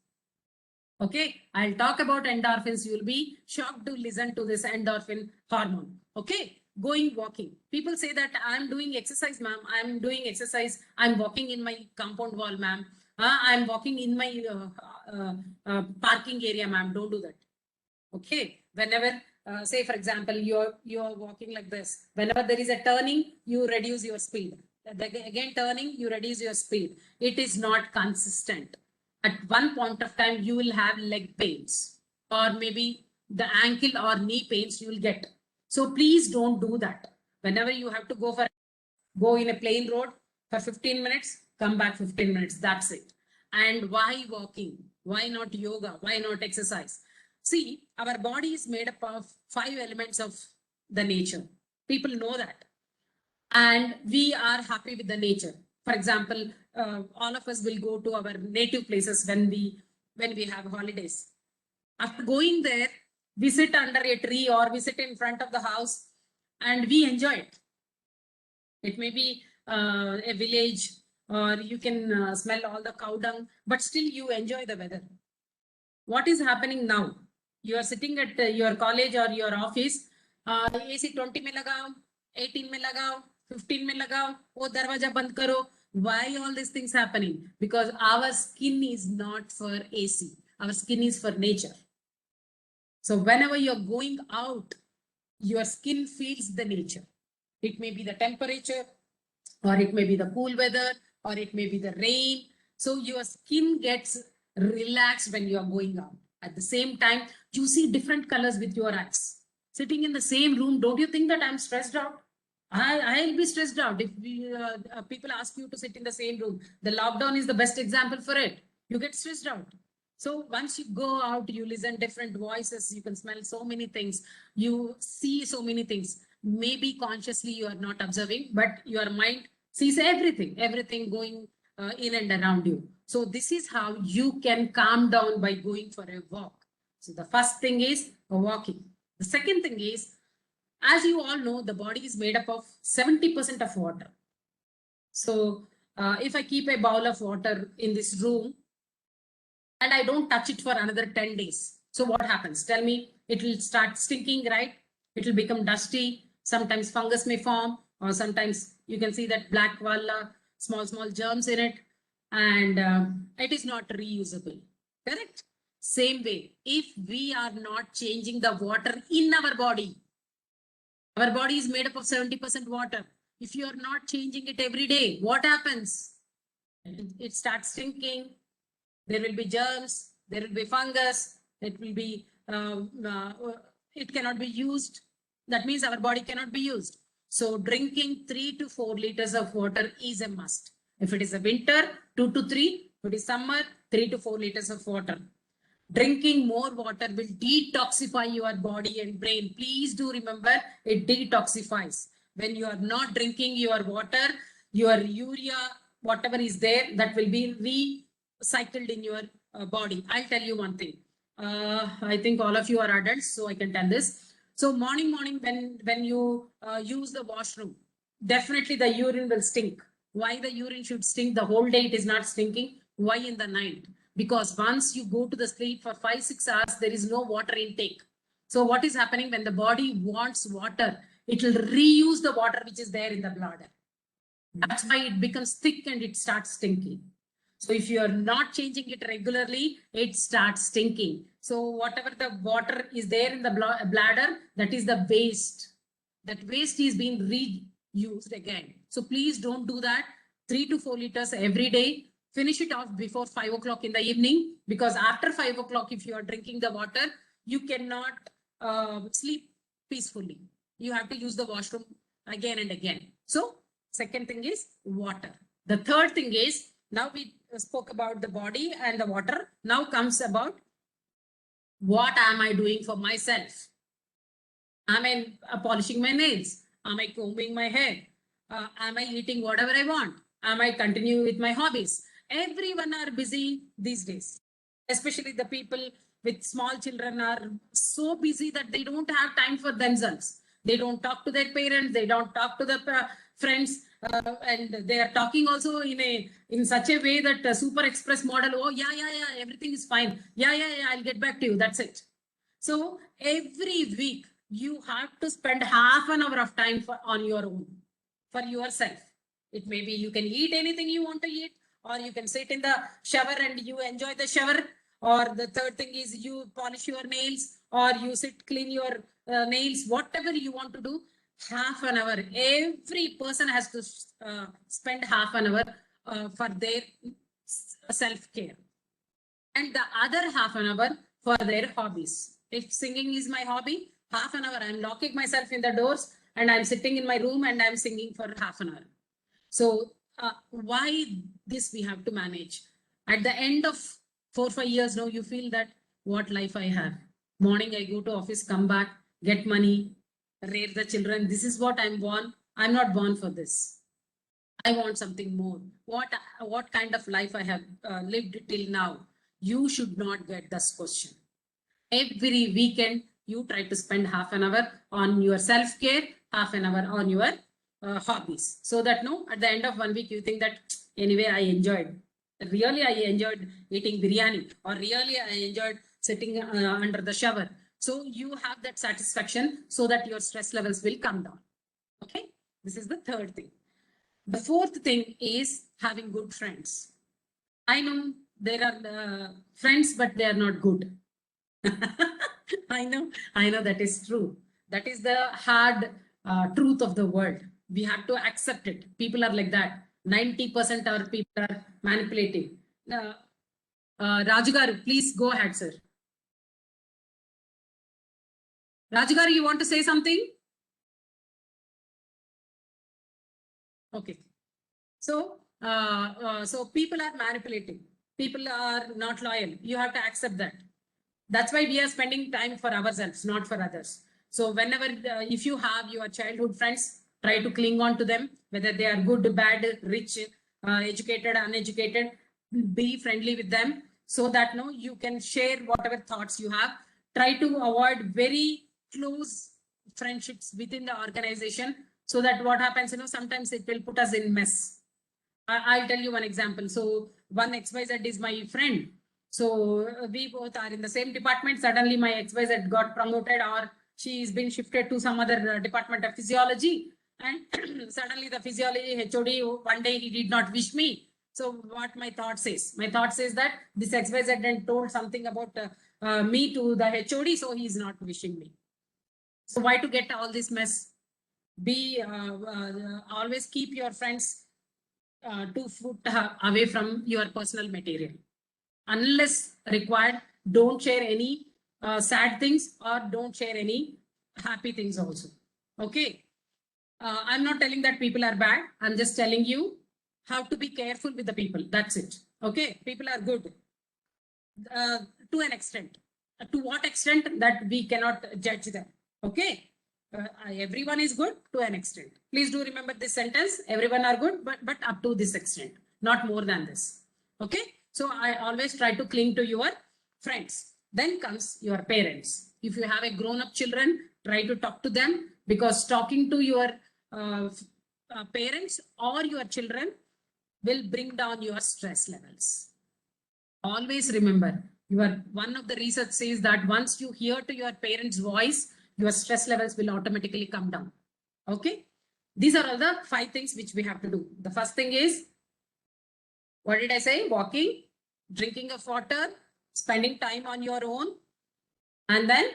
Okay, I'll talk about endorphins. You'll be shocked to listen to this endorphin hormone. Okay, going walking. People say that I'm doing exercise, ma'am. I'm doing exercise. I'm walking in my compound wall, ma'am. I'm walking in my parking area, ma'am. Don't do that. Okay, whenever say for example you're walking like this, whenever there is a turning, you reduce your speed. Again turning, you reduce your speed. It is not consistent. At one point of time you will have leg pains, or maybe the ankle or knee pains you will get. So please don't do that. Whenever you have to go in a plain road for 15 minutes, come back 15 minutes, that's it. And why walking? Why not yoga? Why not exercise? See, our body is made up of 5 elements of the nature. People know that. And we are happy with the nature. For example, all of us will go to our native places when we have holidays. After going there, we sit under a tree or we sit in front of the house and we enjoy it. It may be a village, or you can smell all the cow dung, but still you enjoy the weather. What is happening now? You are sitting at your college or your office, AC 20 mein lagao, 18 mein lagao, 15 mein lagao, oh darwaja band karo. Why all these things happening? Because our skin is not for AC. Our skin is for nature. So whenever you're going out, your skin feels the nature. It may be the temperature, or it may be the cool weather, or it may be the rain. So your skin gets relaxed when you are going out. At the same time, you see different colors with your eyes. Sitting in the same room, don't you think that I'm stressed out? I'll be stressed out if people ask you to sit in the same room. The lockdown is the best example for it. You get stressed out. So once you go out, you listen different voices, you can smell so many things, you see so many things. Maybe consciously you are not observing, but your mind sees everything going in and around you. So this is how you can calm down by going for a walk. So the first thing is walking. The second thing is, as you all know, the body is made up of 70% of water. So if I keep a bowl of water in this room, and I don't touch it for another 10 days. So what happens? Tell me, it will start stinking, right? It will become dusty. Sometimes fungus may form, or sometimes you can see that black small germs in it, and it is not reusable. Correct? Same way, if we are not changing the water in our body is made up of 70% water. If you are not changing it every day, what happens? It starts stinking. There will be germs, there will be fungus, it will be, it cannot be used. That means our body cannot be used. So drinking 3 to 4 liters of water is a must. If it is a winter, 2 to 3, if it is summer, 3 to 4 liters of water. Drinking more water will detoxify your body and brain. Please do remember, it detoxifies. When you are not drinking your water, your urea, whatever is there, that will be recycled in your body. I'll tell you one thing. I think all of you are adults, so I can tell this. So morning, when you use the washroom, definitely the urine will stink. Why the urine should stink? The whole day it is not stinking. Why in the night? Because once you go to the sleep for 5-6 hours, there is no water intake. So what is happening when the body wants water? It will reuse the water which is there in the bladder. That's why it becomes thick and it starts stinking. So if you are not changing it regularly, it starts stinking. So whatever the water is there in the bladder, that is the waste. That waste is being reused again. So please don't do that. 3 to 4 liters every day. Finish it off before 5 o'clock in the evening, because after 5 o'clock, if you are drinking the water, you cannot sleep peacefully. You have to use the washroom again and again. So second thing is water. The third thing is, now we spoke about the body and the water. Now comes about, what am I doing for myself? Am I polishing my nails? Am I combing my hair? Am I eating whatever I want? Am I continuing with my hobbies? Everyone are busy these days, especially the people with small children are so busy that they don't have time for themselves. They don't talk to their parents. They don't talk to their friends. and they are talking also in such a way that super express model. Oh yeah, everything is fine. Yeah, I'll get back to you. That's it. So every week you have to spend half an hour of time on your own, for yourself. It may be you can eat anything you want to eat, or you can sit in the shower and you enjoy the shower. Or the third thing is you polish your nails, or you sit clean your nails, whatever you want to do. Half an hour. Every person has to spend half an hour for their self-care. And the other half an hour for their hobbies. If singing is my hobby, half an hour I'm locking myself in the doors and I'm sitting in my room and I'm singing for half an hour. So why this we have to manage? At the end of 4 or 5 years now, you feel that what life I have. Morning I go to office, come back, get money, rear the children. This is what I'm born. I'm not born for this. I want something more. What kind of life I have lived till now? You should not get this question. Every weekend, you try to spend half an hour on your self-care, half an hour on your hobbies. So that no, at the end of 1 week, you think that anyway, I enjoyed. Really, I enjoyed eating biryani, or really, I enjoyed sitting under the shower. So you have that satisfaction so that your stress levels will come down. Okay, this is the third thing. The fourth thing is having good friends. I know there are friends, but they are not good. I know that is true. That is the hard truth of the world. We have to accept it. People are like that. 90% of people are manipulating. Rajagaru, please go ahead, sir. Rajagaru, you want to say something? Okay. So, so people are manipulating. People are not loyal. You have to accept that. That's why we are spending time for ourselves, not for others. So whenever, if you have your childhood friends, try to cling on to them, whether they are good, bad, rich, educated, uneducated, be friendly with them so that no, you can share whatever thoughts you have. Try to avoid very close friendships within the organization, so that what happens, sometimes it will put us in mess. I'll tell you one example. So one XYZ is my friend. So we both are in the same department. Suddenly my XYZ got promoted, or she's been shifted to some other department of physiology. And suddenly the physiology HOD, one day he did not wish me. So what my thought says? My thought says that this XYZ then told something about me to the HOD, so he's not wishing me. So why to get all this mess? Be always keep your friends 2 foot away from your personal material. Unless required, don't share any sad things, or don't share any happy things also. Okay. I'm not telling that people are bad. I'm just telling you how to be careful with the people. That's it. Okay. People are good to an extent. To what extent, that we cannot judge them. Okay. Everyone is good to an extent. Please do remember this sentence. Everyone are good, but up to this extent, not more than this. Okay. So I always try to cling to your friends. Then comes your parents. If you have a grown-up children, try to talk to them, because talking to your parents or your children will bring down your stress levels. Always remember, one of the research says that once you hear to your parents' voice, your stress levels will automatically come down. Okay. These are all the 5 things which we have to do. The first thing is, what did I say? Walking, drinking of water, spending time on your own, and then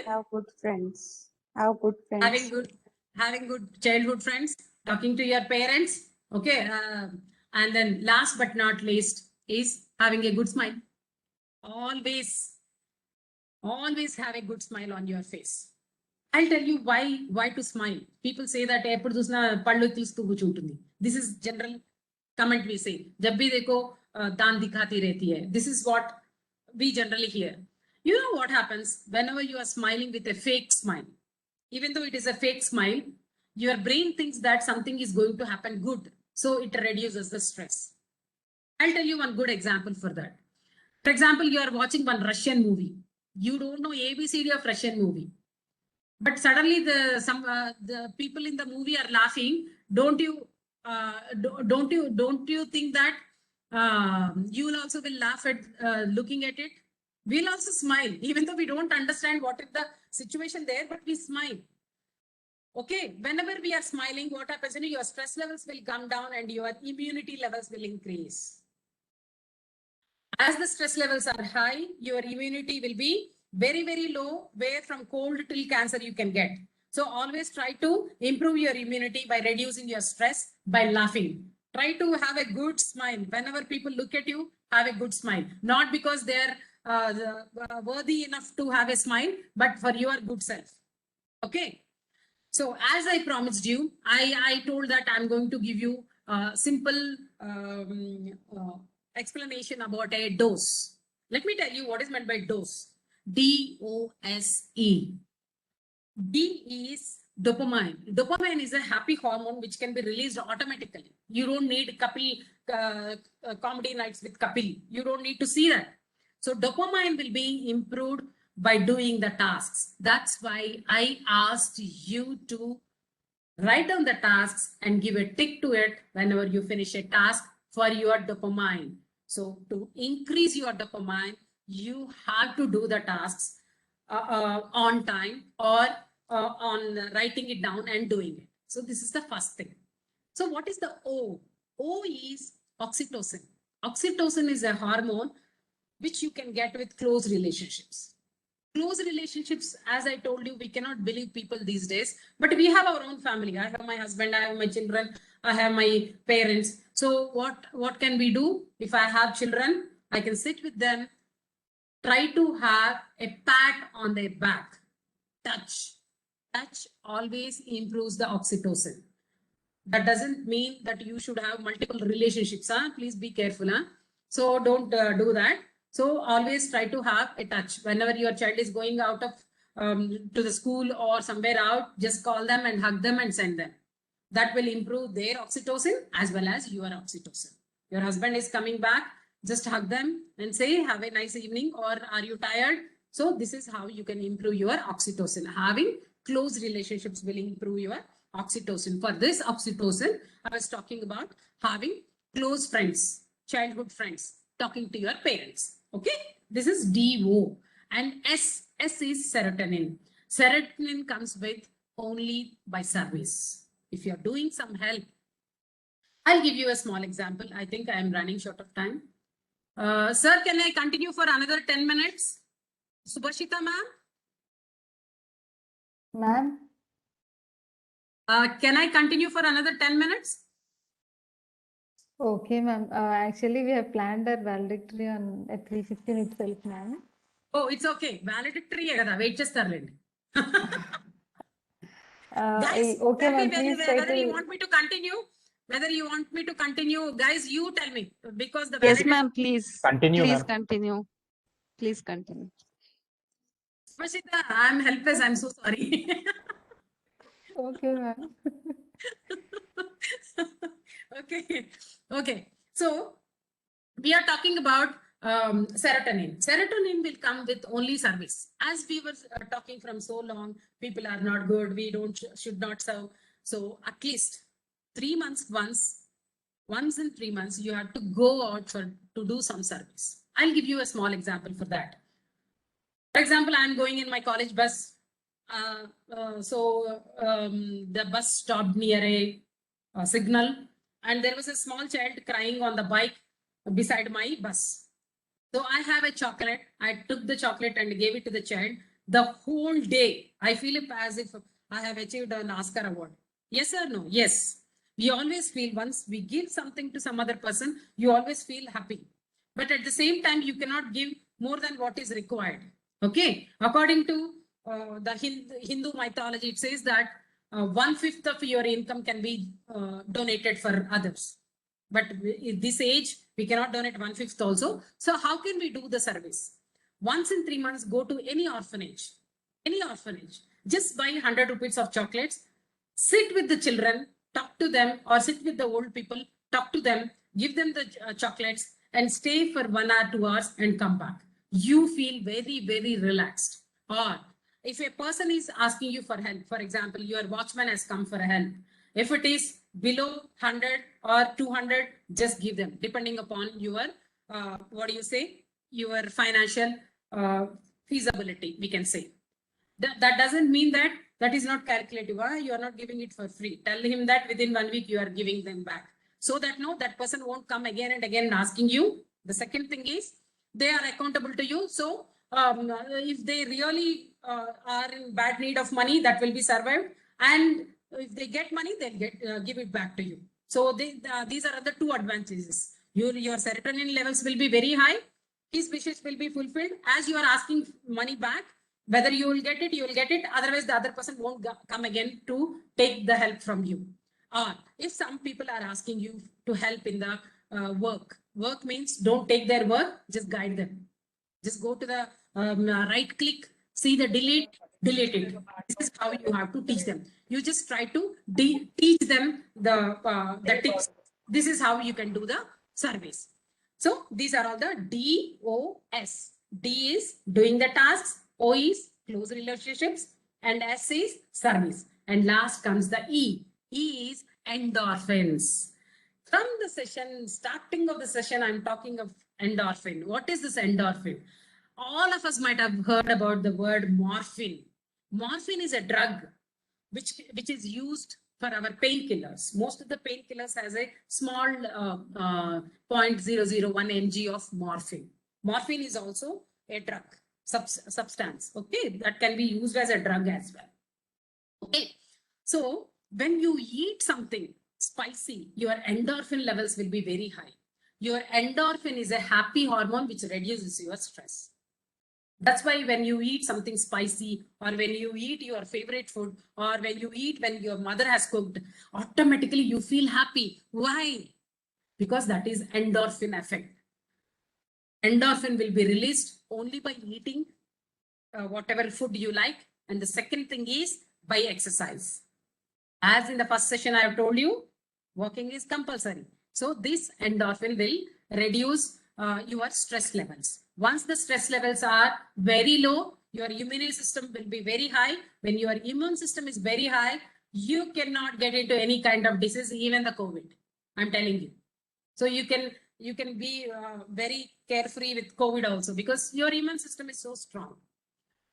have good friends. Have good friends. having good childhood friends, talking to your parents. Okay. And then last but not least is having a good smile. Always have a good smile on your face. I'll tell you why to smile. People say that this is general comment we say. Jab bhi dekho daan dikhati rehti hai. This is what we generally hear. You know what happens whenever you are smiling with a fake smile? Even though it is a fake smile, your brain thinks that something is going to happen good. So it reduces the stress. I'll tell you one good example for that. For example, you are watching one Russian movie. You don't know ABCD of Russian movie, but suddenly the people in the movie are laughing. Don't you think that you will also will laugh at looking at it? We'll also smile, even though we don't understand what is the situation there, but we smile. Okay, whenever we are smiling, what happens? Your stress levels will come down and your immunity levels will increase. As the stress levels are high, your immunity will be very, very low, where from cold till cancer you can get. So always try to improve your immunity by reducing your stress, by laughing. Try to have a good smile. Whenever people look at you, have a good smile. Not because they're worthy enough to have a smile, but for your good self. Okay. So as I promised you, I told that I'm going to give you a simple explanation about a dose. Let me tell you what is meant by dose. D-O-S-E. D is dopamine. Dopamine is a happy hormone which can be released automatically. You don't need comedy nights with Kapil. You don't need to see that. So dopamine will be improved by doing the tasks. That's why I asked you to write down the tasks and give a tick to it whenever you finish a task for your dopamine. So to increase your dopamine, you have to do the tasks on time or on writing it down and doing it. So this is the first thing. So what is the O? O is oxytocin. Oxytocin is a hormone which you can get with close relationships. Close relationships, as I told you, we cannot believe people these days, but we have our own family. I have my husband, I have my children, I have my parents. So what can we do? If I have children, I can sit with them, try to have a pat on their back. Touch always improves the oxytocin. That doesn't mean that you should have multiple relationships. Please be careful. So don't do that. So always try to have a touch. Whenever your child is going out of to the school or somewhere out, just call them and hug them and send them. That will improve their oxytocin as well as your oxytocin. Your husband is coming back, just hug them and say, have a nice evening, or are you tired? So this is how you can improve your oxytocin. Having close relationships will improve your oxytocin. For this oxytocin, I was talking about having close friends, childhood friends, talking to your parents. Okay, this is DO. And S is serotonin. Serotonin comes with only by service. If you're doing some help, I'll give you a small example. I think I am running short of time. Sir, can I continue for another 10 minutes? Subhashita ma'am? Ma'am? Can I continue for another 10 minutes? Okay, ma'am. Actually, we have planned our valedictory on at 3:15 itself, ma'am. Oh, it's okay. Valedictory wait chestarlendi. Guys, Okay, tell me ma'am. Please try whether you to. want me to continue. Whether you want me to continue, guys, you tell me, because the Yes, ma'am, please. Continue, Please ma'am. continue. Please continue. Subhashita, I'm helpless. I'm so sorry. Okay, ma'am. Okay. So we are talking about serotonin. Serotonin will come with only service. As we were talking from so long, people are not good. We should not serve. So at least 3 months once in 3 months, you have to go out to do some service. I'll give you a small example for that. For example, I'm going in my college bus. The bus stopped near a signal, and there was a small child crying on the bike beside my bus. So I have a chocolate. I took the chocolate and gave it to the child. The whole day, I feel as if I have achieved an Oscar award. Yes or no? Yes. We always feel once we give something to some other person, you always feel happy. But at the same time, you cannot give more than what is required. Okay. According to the Hindu mythology, it says that 1/5 of your income can be donated for others. But in this age, we cannot donate 1/5 also. So how can we do the service? Once in 3 months, go to any orphanage, just buy 100 rupees of chocolates, sit with the children, talk to them, or sit with the old people, talk to them, give them the chocolates, and stay for 1 hour, 2 hours and come back. You feel very, very relaxed. Or if a person is asking you for help, for example, your watchman has come for help. If it is below 100 or 200, just give them, depending upon your, your financial feasibility, we can say. That doesn't mean that that is not calculative. You are not giving it for free. Tell him that within 1 week you are giving them back, so that no, that person won't come again and again asking you. The second thing is they are accountable to you. So if they really are in bad need of money, that will be survived. And if they get money, they'll give it back to you. So these are the two advantages. Your serotonin levels will be very high. His wishes will be fulfilled. As you are asking money back, whether you will get it, you will get it. Otherwise, the other person won't come again to take the help from you. Or if some people are asking you to help in the work means don't take their work, just guide them. Just go to the right click, see the delete it. This is how you have to teach them. You just try to teach them the tips. This is how you can do the surveys. So these are all the DOS. D is doing the tasks, O is close relationships, and S is service. And last comes the E. E is endorphins. From the session, starting of the session, I'm talking of endorphin. What is this endorphin? All of us might have heard about the word morphine. Morphine is a drug which is used for our painkillers. Most of the painkillers has a small 0.001 mg of morphine. Morphine is also a drug substance. Okay, that can be used as a drug as well. Okay, so when you eat something spicy, your endorphin levels will be very high. Your endorphin is a happy hormone which reduces your stress. That's why when you eat something spicy, or when you eat your favorite food, or when you eat when your mother has cooked, automatically you feel happy. Why? Because that is endorphin effect. Endorphin will be released only by eating whatever food you like. And the second thing is by exercise. As in the first session, I have told you, walking is compulsory. So this endorphin will reduce your stress levels. Once the stress levels are very low, your immune system will be very high. When your immune system is very high, you cannot get into any kind of disease, even the COVID. I'm telling you. So you can be very carefree with COVID also, because your immune system is so strong.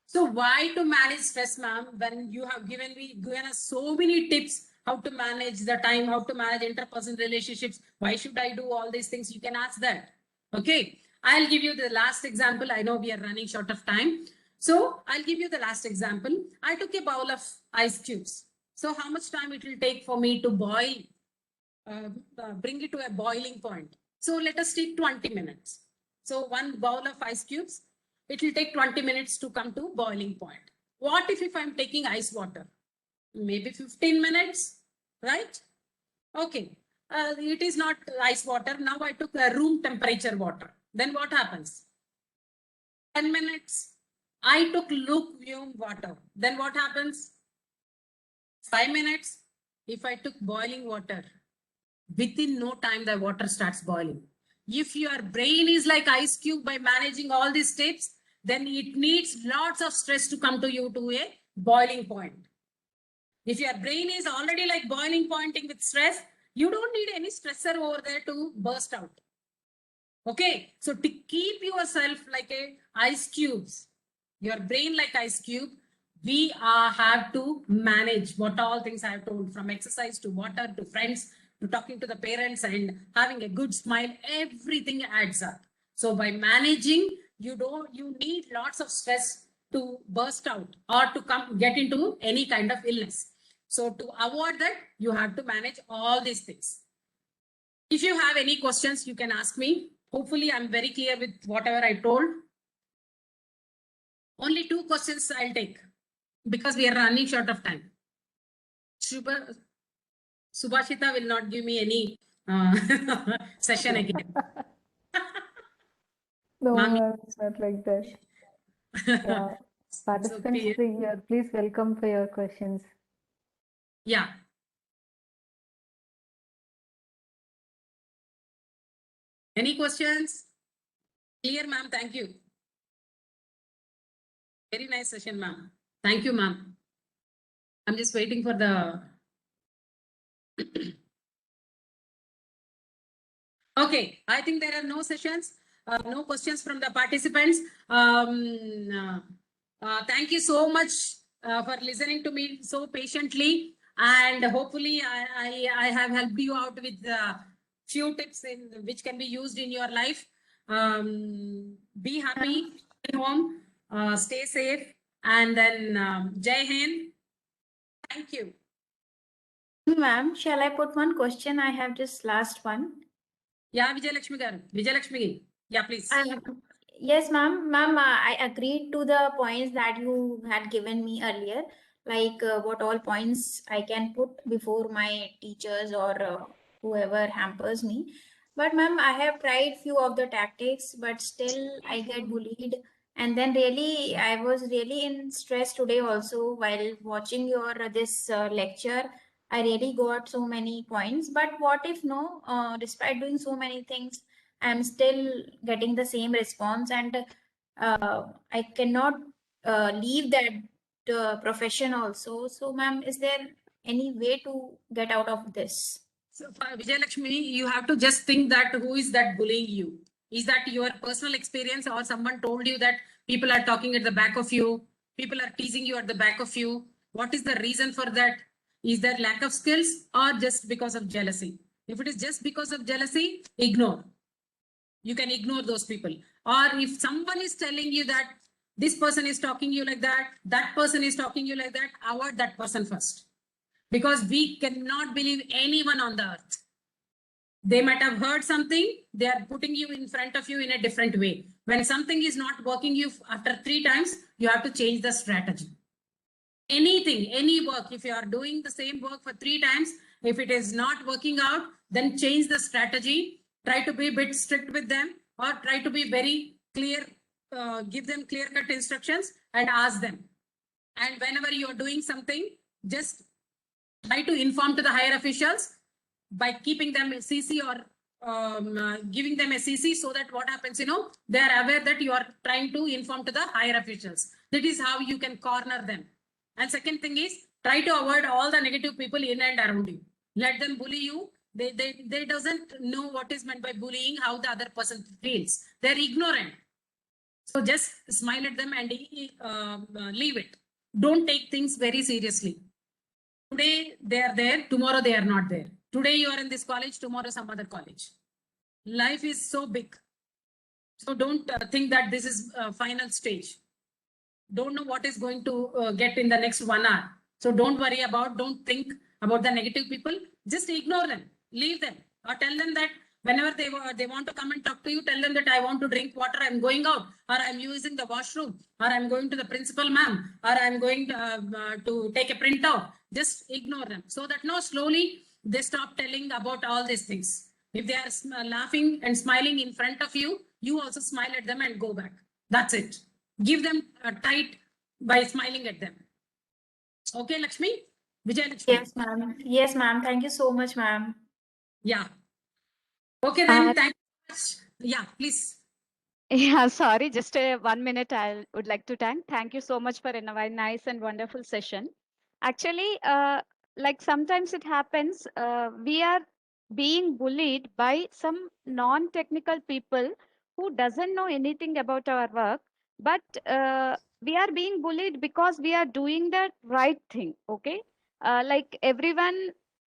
So why to manage stress, ma'am, when you have given us so many tips how to manage the time, how to manage interpersonal relationships? Why should I do all these things? You can ask that. Okay, I'll give you the last example. I know we are running short of time. So I'll give you the last example. I took a bowl of ice cubes. So how much time it will take for me to boil, bring it to a boiling point? So let us take 20 minutes. So one bowl of ice cubes, it will take 20 minutes to come to boiling point. What if I'm taking ice water? Maybe 15 minutes, right? Okay. It is not ice water. Now I took a room temperature water. Then what happens? 10 minutes. I took lukewarm water. Then what happens? 5 minutes. If I took boiling water, within no time the water starts boiling. If your brain is like ice cube by managing all these steps, then it needs lots of stress to come to you to a boiling point. If your brain is already like boiling pointing with stress, you don't need any stressor over there to burst out. Okay, so to keep yourself like a ice cubes, your brain like ice cube, we have to manage what all things I have told, from exercise to water to friends to talking to the parents and having a good smile. Everything adds up. So by managing, you need lots of stress to burst out or to get into any kind of illness. So to avoid that, you have to manage all these things. If you have any questions, you can ask me. Hopefully, I'm very clear with whatever I told. Only 2 questions I'll take because we are running short of time. Subhashita will not give me any session again. No, it's not like that. Yeah. It's Participants okay. here, please welcome for your questions. Yeah. Any questions? Clear, ma'am. Thank you. Very nice session, ma'am. Thank you, ma'am. I'm just waiting for the. Okay, I think there are no sessions, no questions from the participants. Thank you so much for listening to me so patiently, and hopefully I have helped you out with few tips which can be used in your life. Be happy, stay home, stay safe, and then Jai Hind. Thank you. Ma'am, shall I put one question? I have just last one. Yeah, Vijayalakshmi garu. Vijayalakshmi. Yeah, please. Yes, ma'am. Ma'am, I agreed to the points that you had given me earlier, like what all points I can put before my teachers or whoever hampers me. But ma'am, I have tried few of the tactics, but still I get bullied. And then really, I was really in stress today also while watching your this lecture. I really got so many points. But what if no, despite doing so many things, I'm still getting the same response, and I cannot leave that profession also. So, ma'am, is there any way to get out of this? So for Vijayalakshmi, you have to just think that who is that bullying you? Is that your personal experience or someone told you that people are talking at the back of you? People are teasing you at the back of you? What is the reason for that? Is there lack of skills or just because of jealousy? If it is just because of jealousy, ignore. You can ignore those people. Or if someone is telling you that this person is talking you like that, that person is talking you like that, avoid that person first. Because we cannot believe anyone on the earth. They might have heard something, they are putting you in front of you in a different way. When something is not working you after 3 times, you have to change the strategy. Anything, any work, if you are doing the same work for 3 times, if it is not working out, then change the strategy. Try to be a bit strict with them, or try to be very clear, give them clear-cut instructions and ask them. And whenever you are doing something, just try to inform to the higher officials by keeping them a CC or giving them a CC, so that what happens, they are aware that you are trying to inform to the higher officials. That is how you can corner them. And second thing is, try to avoid all the negative people in and around you. Let them bully you. They doesn't know what is meant by bullying, how the other person feels. They're ignorant. So just smile at them and leave it. Don't take things very seriously. Today they are there, tomorrow they are not there. Today you are in this college, tomorrow some other college. Life is so big. So don't think that this is final stage. Don't know what is going to get in the next 1 hour. So don't worry about, don't think about the negative people. Just ignore them, leave them, or tell them that whenever they want to come and talk to you, tell them that I want to drink water, I'm going out, or I'm using the washroom, or I'm going to the principal ma'am, or I'm going to take a printout. Just ignore them, so that slowly they stop telling about all these things. If they are laughing and smiling in front of you, you also smile at them and go back. That's it. Give them a tight by smiling at them. Okay, Lakshmi? Vijay Lakshmi. Yes, ma'am. Yes, ma'am. Thank you so much, ma'am. Yeah. Okay, then. Thank you so much. Yeah, please. Yeah, sorry, just 1 minute. I would like to thank you so much for a very nice and wonderful session. Actually, like sometimes it happens, we are being bullied by some non-technical people who doesn't know anything about our work, but we are being bullied because we are doing the right thing. Okay, like everyone,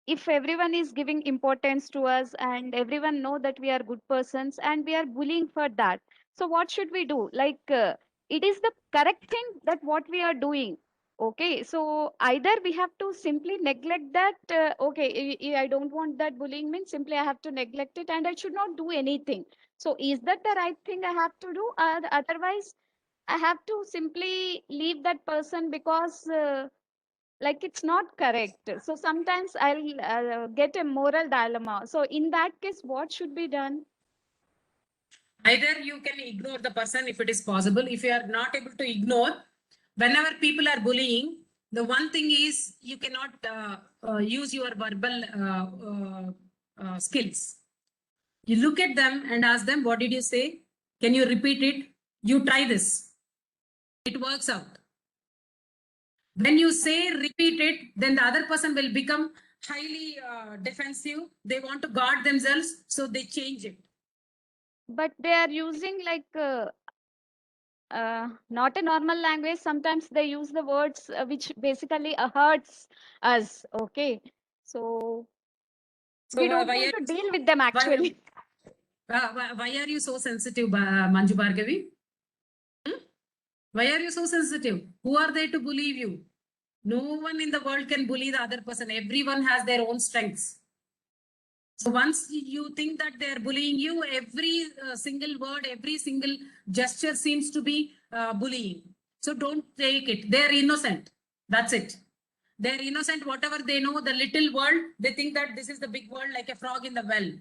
if everyone is giving importance to us and everyone know that we are good persons and we are bullying for that, so what should we do? Like it is the correct thing that what we are doing. Okay, so either we have to simply neglect that. Okay, I don't want that bullying, means simply I have to neglect it and I should not do anything. So is that the right thing I have to do? Otherwise I have to simply leave that person because like it's not correct. So sometimes I'll get a moral dilemma. So in that case, what should be done? Either you can ignore the person if it is possible. If you are not able to ignore, whenever people are bullying, the one thing is you cannot use your verbal skills. You look at them and ask them, what did you say? Can you repeat it? You try this. It works out. When you say repeat it, then the other person will become highly defensive. They want to guard themselves, so they change it. But they are using like not a normal language. Sometimes they use the words which basically hurts us. Okay, so we don't want to deal with them actually. Why are you so sensitive, Manju Bhargavi? Why are you so sensitive? Who are they to believe you? No one in the world can bully the other person. Everyone has their own strengths. So once you think that they're bullying you, every single word, every single gesture seems to be bullying. So don't take it. They're innocent. That's it. They're innocent. Whatever they know, the little world, they think that this is the big world, like a frog in the well.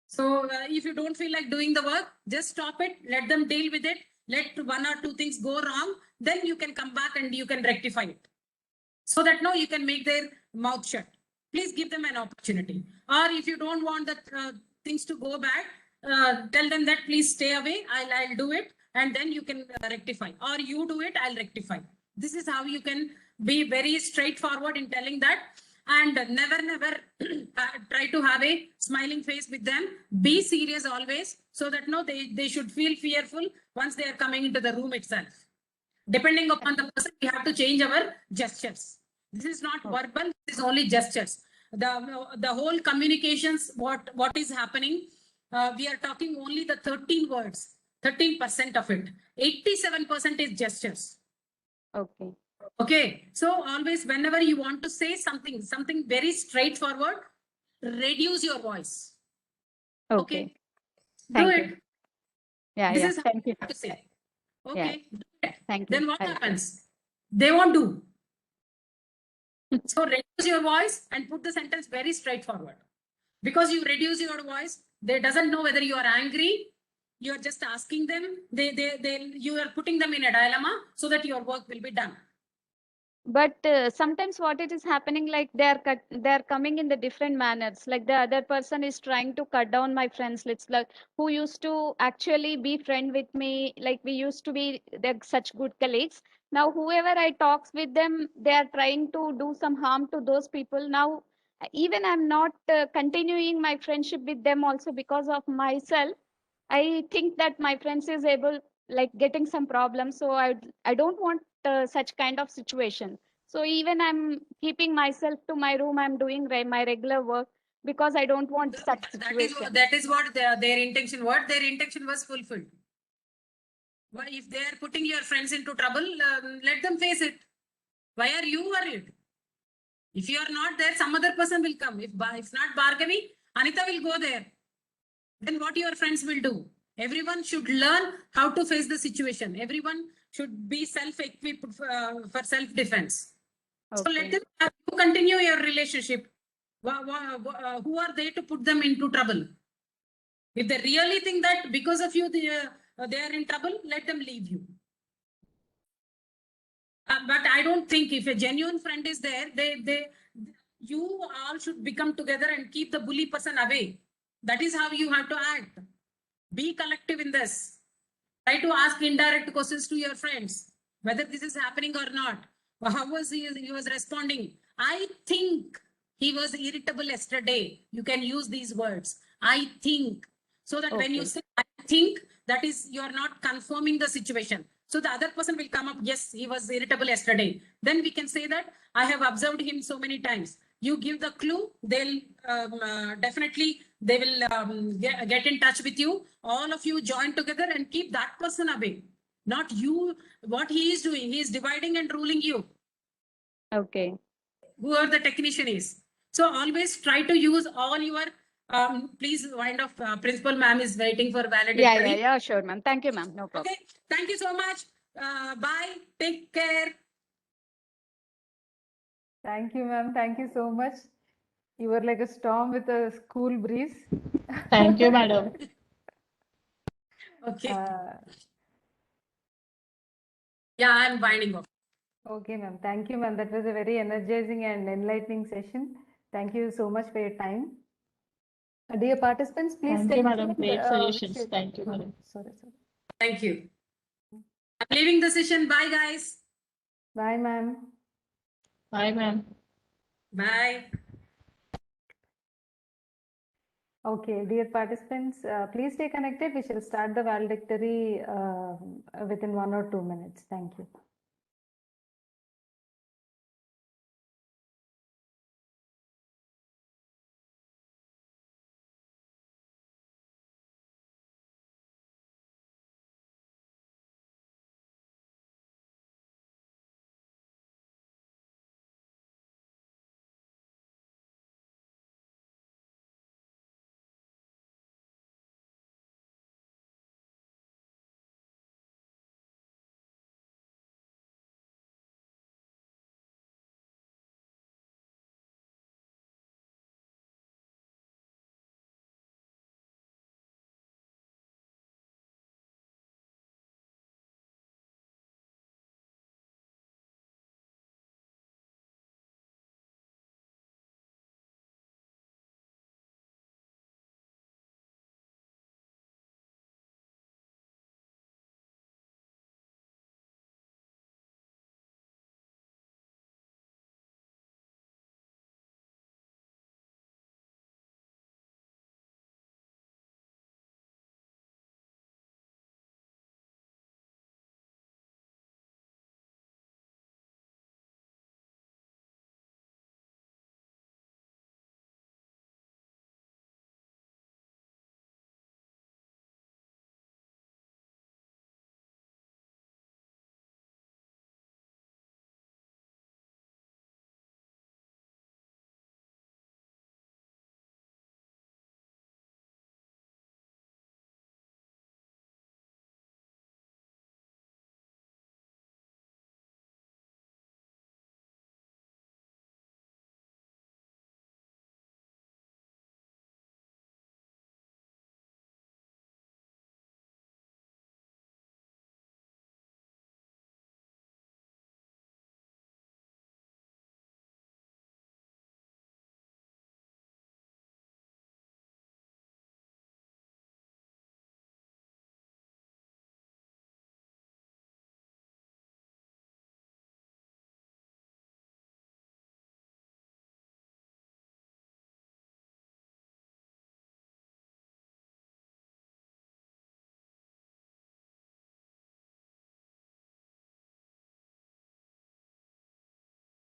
So if you don't feel like doing the work, just stop it. Let them deal with it. Let one or two things go wrong. Then you can come back and you can rectify it. So that now you can make their mouth shut. Please give them an opportunity. Or if you don't want the things to go back, tell them that please stay away. I'll do it. And then you can rectify. Or you do it, I'll rectify. This is how you can be very straightforward in telling that. And never try to have a smiling face with them. Be serious always, so that no, they should feel fearful once they are coming into the room itself. Depending upon the person, we have to change our gestures. This is not verbal, this is only gestures. The whole communications, what is happening, we are talking only the 13 words, 13% of it. 87% is gestures. Okay. Okay, so always whenever you want to say something very straightforward, reduce your voice. Okay. Do Thank it. you. Yeah, This yeah. is how Thank you. you have to say. Okay, do it. Thank you. Then what I'll- happens? They won't do. So reduce your voice and put the sentence very straightforward. Because you reduce your voice, they doesn't know whether you are angry. You are just asking them. You are putting them in a dilemma so that your work will be done. But sometimes what it is happening, like they're coming in the different manners. Like the other person is trying to cut down my friends list, like who used to actually be friend with me. Like we used to be, they're such good colleagues. Now whoever I talks with them, they are trying to do some harm to those people. Now even I'm not continuing my friendship with them also because of myself. I think that my friends is able like getting some problems, so I don't want such kind of situation. So even I'm keeping myself to my room. I'm doing my regular work because I don't want such situation. That is what their intention. What their intention was fulfilled. Why, if they are putting your friends into trouble, let them face it. Why are you worried? If you are not there, some other person will come. If not Bhargavi, Anita will go there. Then what your friends will do? Everyone should learn how to face the situation. Everyone should be self-equipped for self-defense. Okay. So let them you continue your relationship. Who are they to put them into trouble? If they really think that because of you they are in trouble, let them leave you. But I don't think if a genuine friend is there, you all should become together and keep the bully person away. That is how you have to act. Be collective in this. Try to ask indirect questions to your friends, whether this is happening or not. How was he was responding? I think he was irritable yesterday. You can use these words. I think. So that when you say I think, that is you are not confirming the situation. So the other person will come up, yes, he was irritable yesterday. Then we can say that I have observed him so many times. You give the clue, they'll definitely they will get in touch with you. All of you join together and keep that person away. Not you. What he is doing, he is dividing and ruling you. Okay. Whoever the technician is. So always try to use all your. Please wind up. Principal ma'am is waiting for valedictory. Yeah, sure, ma'am. Thank you, ma'am. No problem. Okay. Thank you so much. Bye. Take care. Thank you, ma'am. Thank you so much. You were like a storm with a cool breeze. Thank you, madam. Okay. Yeah, I'm winding off. Okay, ma'am. Thank you, ma'am. That was a very energizing and enlightening session. Thank you so much for your time. Dear participants, please Thank stay you, madam. tuned, Great suggestions. which is- Thank you, madam. Sorry. Thank you. I'm leaving the session. Bye, guys. Bye, ma'am. Bye, ma'am. Bye. Okay, dear participants, please stay connected. We shall start the valedictory within 1 or 2 minutes. Thank you.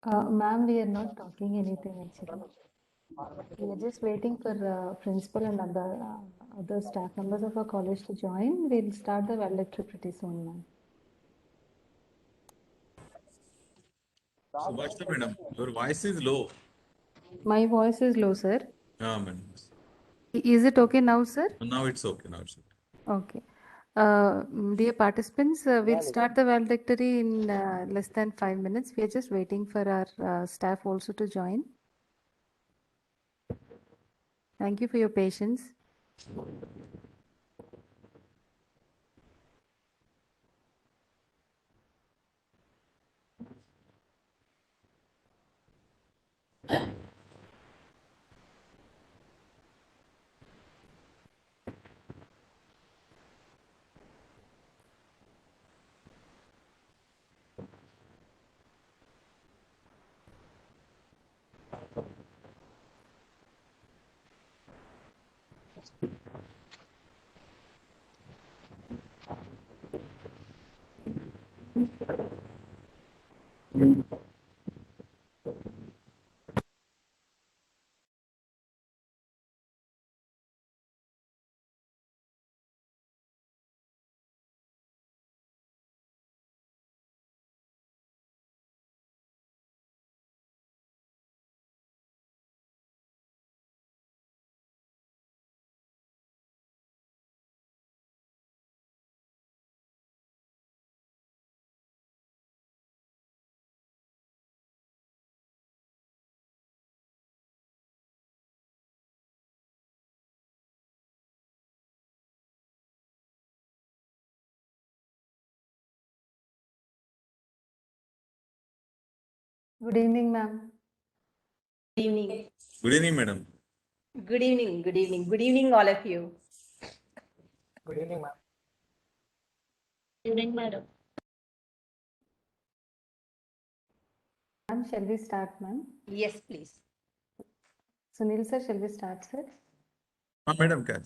Ma'am, we are not talking anything actually. We are just waiting for principal and other staff members of our college to join. We'll start the valedictory pretty soon, ma'am. Subhashita madam, your voice is low. My voice is low, sir. Yeah, madam. Is it okay now, sir? Now it's okay. Now it's okay. Okay. Dear participants, we'll start the valedictory in less than 5 minutes. We are just waiting for our staff also to join. Thank you for your patience. Good evening, ma'am. Good evening, madam. Good evening, good evening, good evening, all of you. Good evening, ma'am. Evening, madam. Ma'am, shall we start, ma'am? Yes, please. Sunil sir, shall we start, sir? Madam, catch.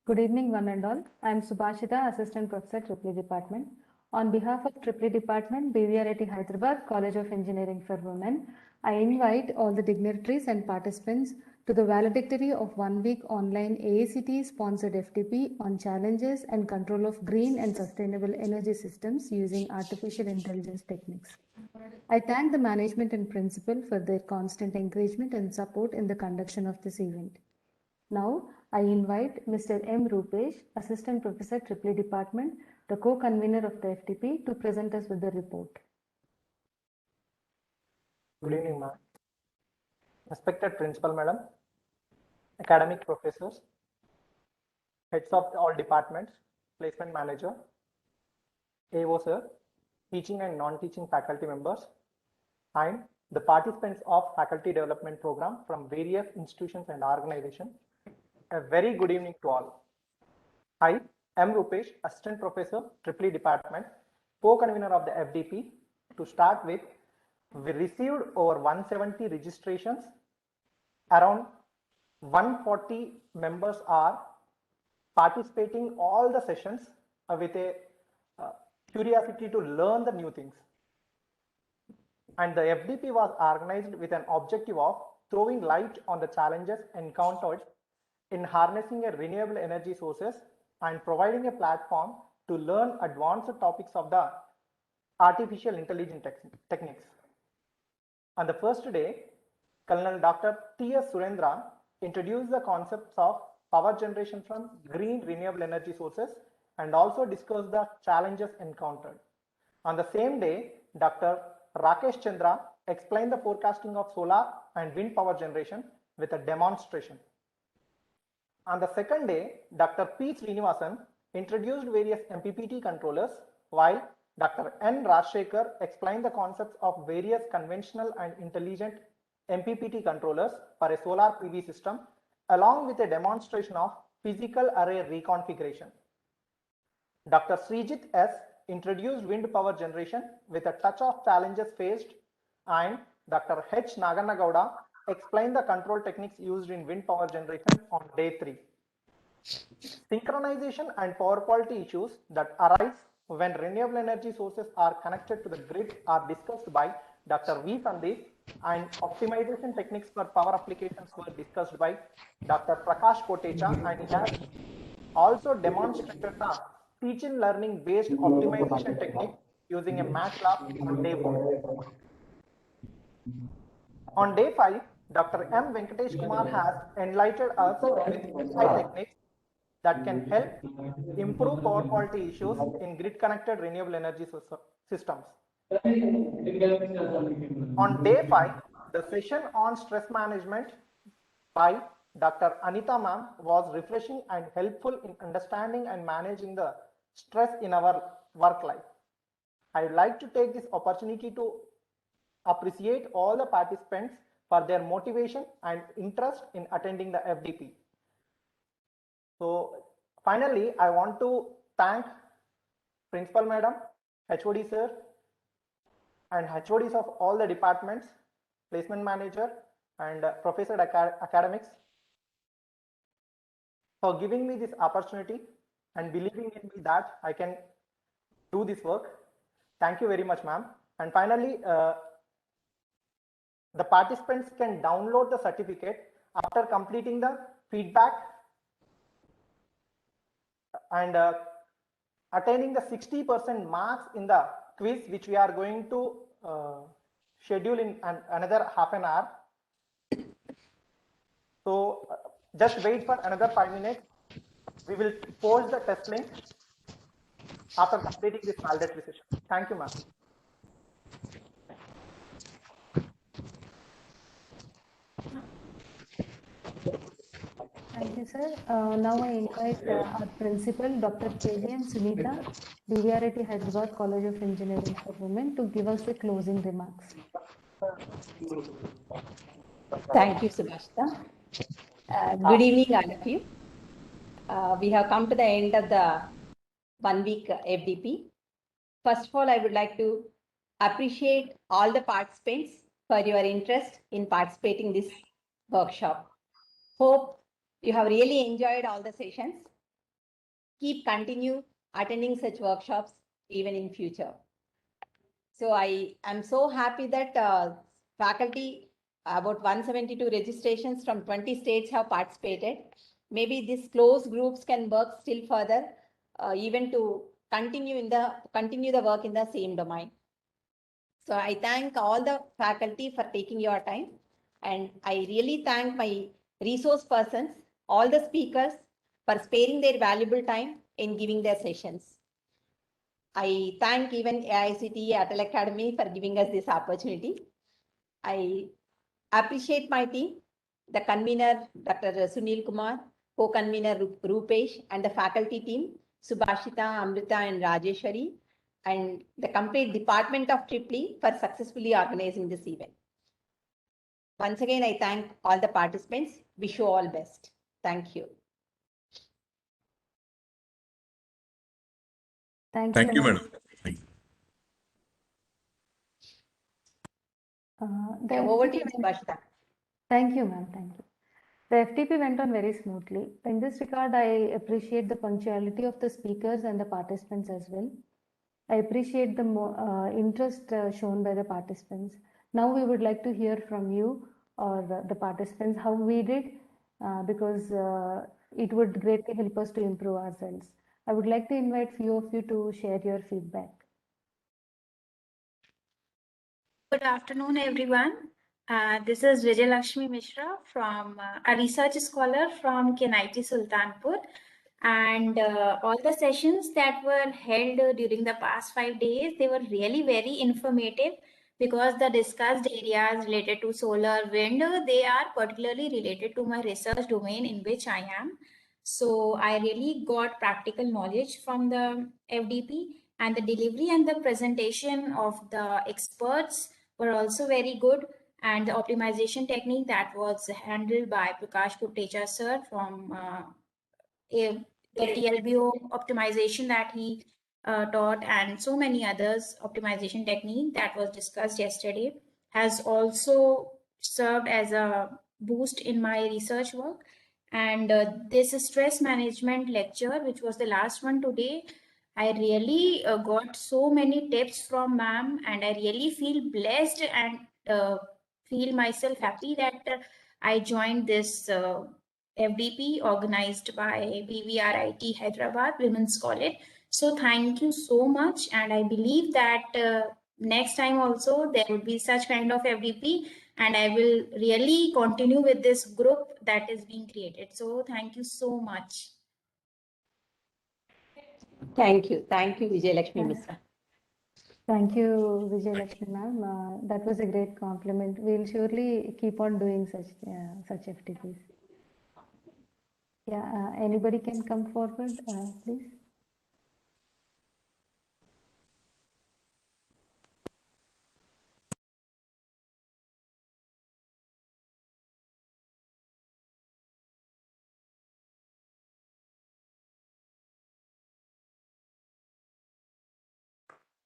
Good evening, one and all. I am Subhashita, Assistant Professor, Triply Department. On behalf of Triply Department, BVRIT Hyderabad College of Engineering for Women, I invite all the dignitaries and participants to the valedictory of 1 week online AICTE sponsored FTP on challenges and control of green and sustainable energy systems using artificial intelligence techniques. I thank the management and principal for their constant encouragement and support in the conduction of this event. Now, I invite Mr. M. Rupesh, Assistant Professor, Triply Department, the co-convener of the FTP, to present us with the report. Good evening, ma'am. Respected Principal Madam, academic professors, heads of all departments, placement manager, AO sir, teaching and non-teaching faculty members, and the participants of faculty development program from various institutions and organizations. A very good evening to all. I am Rupesh, Assistant Professor, Triply Department, co-convener of the FDP. To start with, we received over 170 registrations. Around 140 members are participating all the sessions with a curiosity to learn the new things. And the FDP was organized with an objective of throwing light on the challenges encountered in harnessing a renewable energy sources and providing a platform to learn advanced topics of the artificial intelligence techniques. On the first day, Colonel Dr. T.S. Surendra introduced the concepts of power generation from green renewable energy sources and also discussed the challenges encountered. On the same day, Dr. Rakesh Chandra explained the forecasting of solar and wind power generation with a demonstration. On the second day, Dr. P. Srinivasan introduced various MPPT controllers, while Dr. N. Rajshekhar explained the concepts of various conventional and intelligent MPPT controllers for a solar PV system, along with a demonstration of physical array reconfiguration. Dr. Srijit S. introduced wind power generation with a touch of challenges faced, and Dr. H. Naganagowda explained the control techniques used in wind power generation on day 3. Synchronization and power quality issues that arise when renewable energy sources are connected to the grid are discussed by Dr. V. Sandeep, and optimization techniques for power applications were discussed by Dr. Prakash Kotecha, and he has also demonstrated the teaching learning based optimization technique using a MATLAB on day 4. On day 5, Dr. M. Venkatesh Kumar has enlightened us with AI techniques that can help improve power quality issues in grid connected renewable energy systems. On day 5, the session on stress management by Dr. Anita ma'am was refreshing and helpful in understanding and managing the stress in our work life. I would like to take this opportunity to appreciate all the participants for their motivation and interest in attending the FDP. So finally, I want to thank Principal Madam, HOD Sir, and HODs of all the departments, Placement Manager, and Professor Academics for giving me this opportunity and believing in me that I can do this work. Thank you very much, ma'am. And finally, the participants can download the certificate after completing the feedback and attaining the 60% marks in the quiz, which we are going to schedule in another half an hour. So just wait for another 5 minutes. We will post the test link after completing this validatory session. Thank you, ma'am. Thank you, sir. Now I invite our principal, Dr. KVM Sunita, BVRIT Hyderabad College of Engineering for Women, to give us the closing remarks. Thank you, Subhashita. Good evening, all of you. We have come to the end of the 1 week FDP. First of all, I would like to appreciate all the participants for your interest in participating in this workshop. Hope you have really enjoyed all the sessions. Continue attending such workshops even in future. So I am so happy that faculty, about 172 registrations from 20 states have participated. Maybe these closed groups can work still further, even to continue the work in the same domain. So I thank all the faculty for taking your time, and I really thank my resource persons, all the speakers, for sparing their valuable time in giving their sessions. I thank even AICTE ATAL Academy for giving us this opportunity. I appreciate my team, the convener, Dr. Sunil Kumar, co-convener Rupesh, and the faculty team, Subhashita, Amrita, and Rajeshwari, and the complete department of EEE for successfully organizing this event. Once again, I thank all the participants. Wish you all best. Thank you. Thank Thank you, ma'am. madam. Thank you. The Over to FTP you, Subhashita. Thank you, ma'am. Thank you. The FTP went on very smoothly. In this regard, I appreciate the punctuality of the speakers and the participants as well. I appreciate the interest shown by the participants. Now we would like to hear from you or the participants how we did, because it would greatly help us to improve ourselves. I would like to invite few of you to share your feedback. Good afternoon, everyone. This is Vijay Lakshmi Mishra from a research scholar from KNIT Sultanpur. And all the sessions that were held during the past 5 days, they were really very informative because the discussed areas related to solar, wind, they are particularly related to my research domain in which I am. So I really got practical knowledge from the FDP, and the delivery and the presentation of the experts were also very good. And the optimization technique that was handled by Prakash Guptecha sir from the TLBO optimization that he taught, and so many others optimization technique that was discussed yesterday has also served as a boost in my research work. And this stress management lecture, which was the last one today, I really got so many tips from ma'am, and I really feel blessed and feel myself happy that I joined this FDP organized by BVRIT Hyderabad Women's College. So thank you so much, and I believe that next time also there will be such kind of FDP, and I will really continue with this group that is being created. So thank you so much. Thank you, Vijay Lakshmi Mishra. Thank you, Vijay Lakshmi ma'am. That was a great compliment. We'll surely keep on doing such FTPs. Yeah, anybody can come forward, please.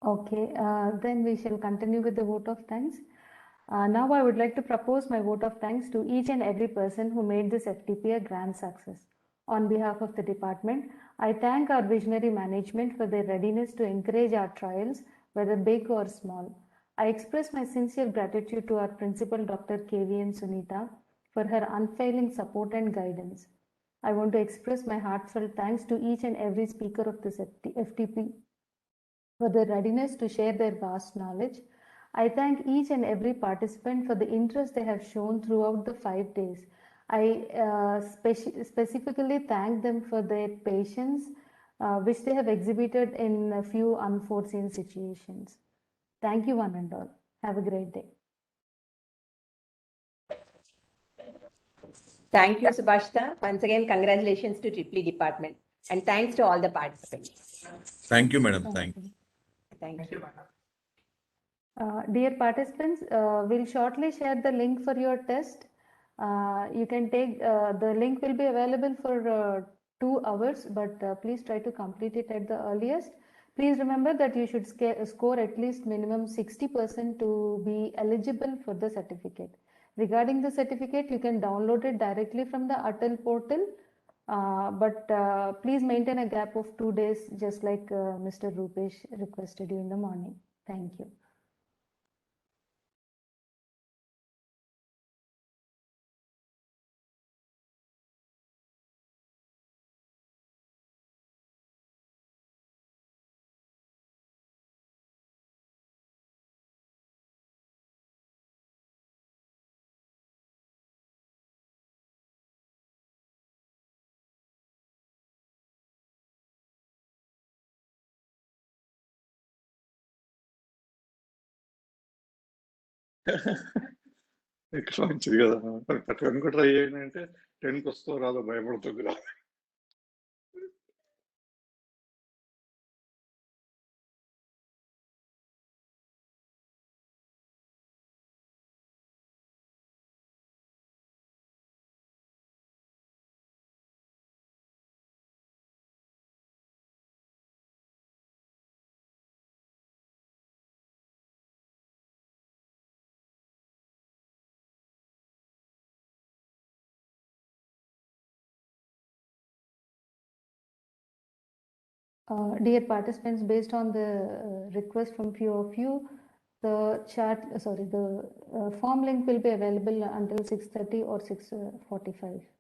Okay, then we shall continue with the vote of thanks. Now I would like to propose my vote of thanks to each and every person who made this FTP a grand success. On behalf of the department, I thank our visionary management for their readiness to encourage our trials, whether big or small. I express my sincere gratitude to our principal, Dr. KVN Sunita, for her unfailing support and guidance. I want to express my heartfelt thanks to each and every speaker of this FTP for their readiness to share their vast knowledge. I thank each and every participant for the interest they have shown throughout the 5 days. I specifically thank them for their patience, which they have exhibited in a few unforeseen situations. Thank you, one and all. Have a great day. Thank you, Subhashita. Once again, congratulations to EEE department, and thanks to all the participants. Thank you, madam. Thank you. Thank you. Dear participants, we'll shortly share the link for your test. You can take, the link will be available for 2 hours, but please try to complete it at the earliest. Please remember that you should score at least minimum 60% to be eligible for the certificate. Regarding the certificate, you can download it directly from the ATAL portal, but please maintain a gap of 2 days, just like Mr. Rupesh requested you in the morning. Thank you. ఎట్లా మంచిది కదా 10 కూడా try చేయండి అంటే 10కి వస్తో రాదో భయపడుతుంది కదా. Dear participants, based on the request from few of you, the form link will be available until 6:30 or 6:45.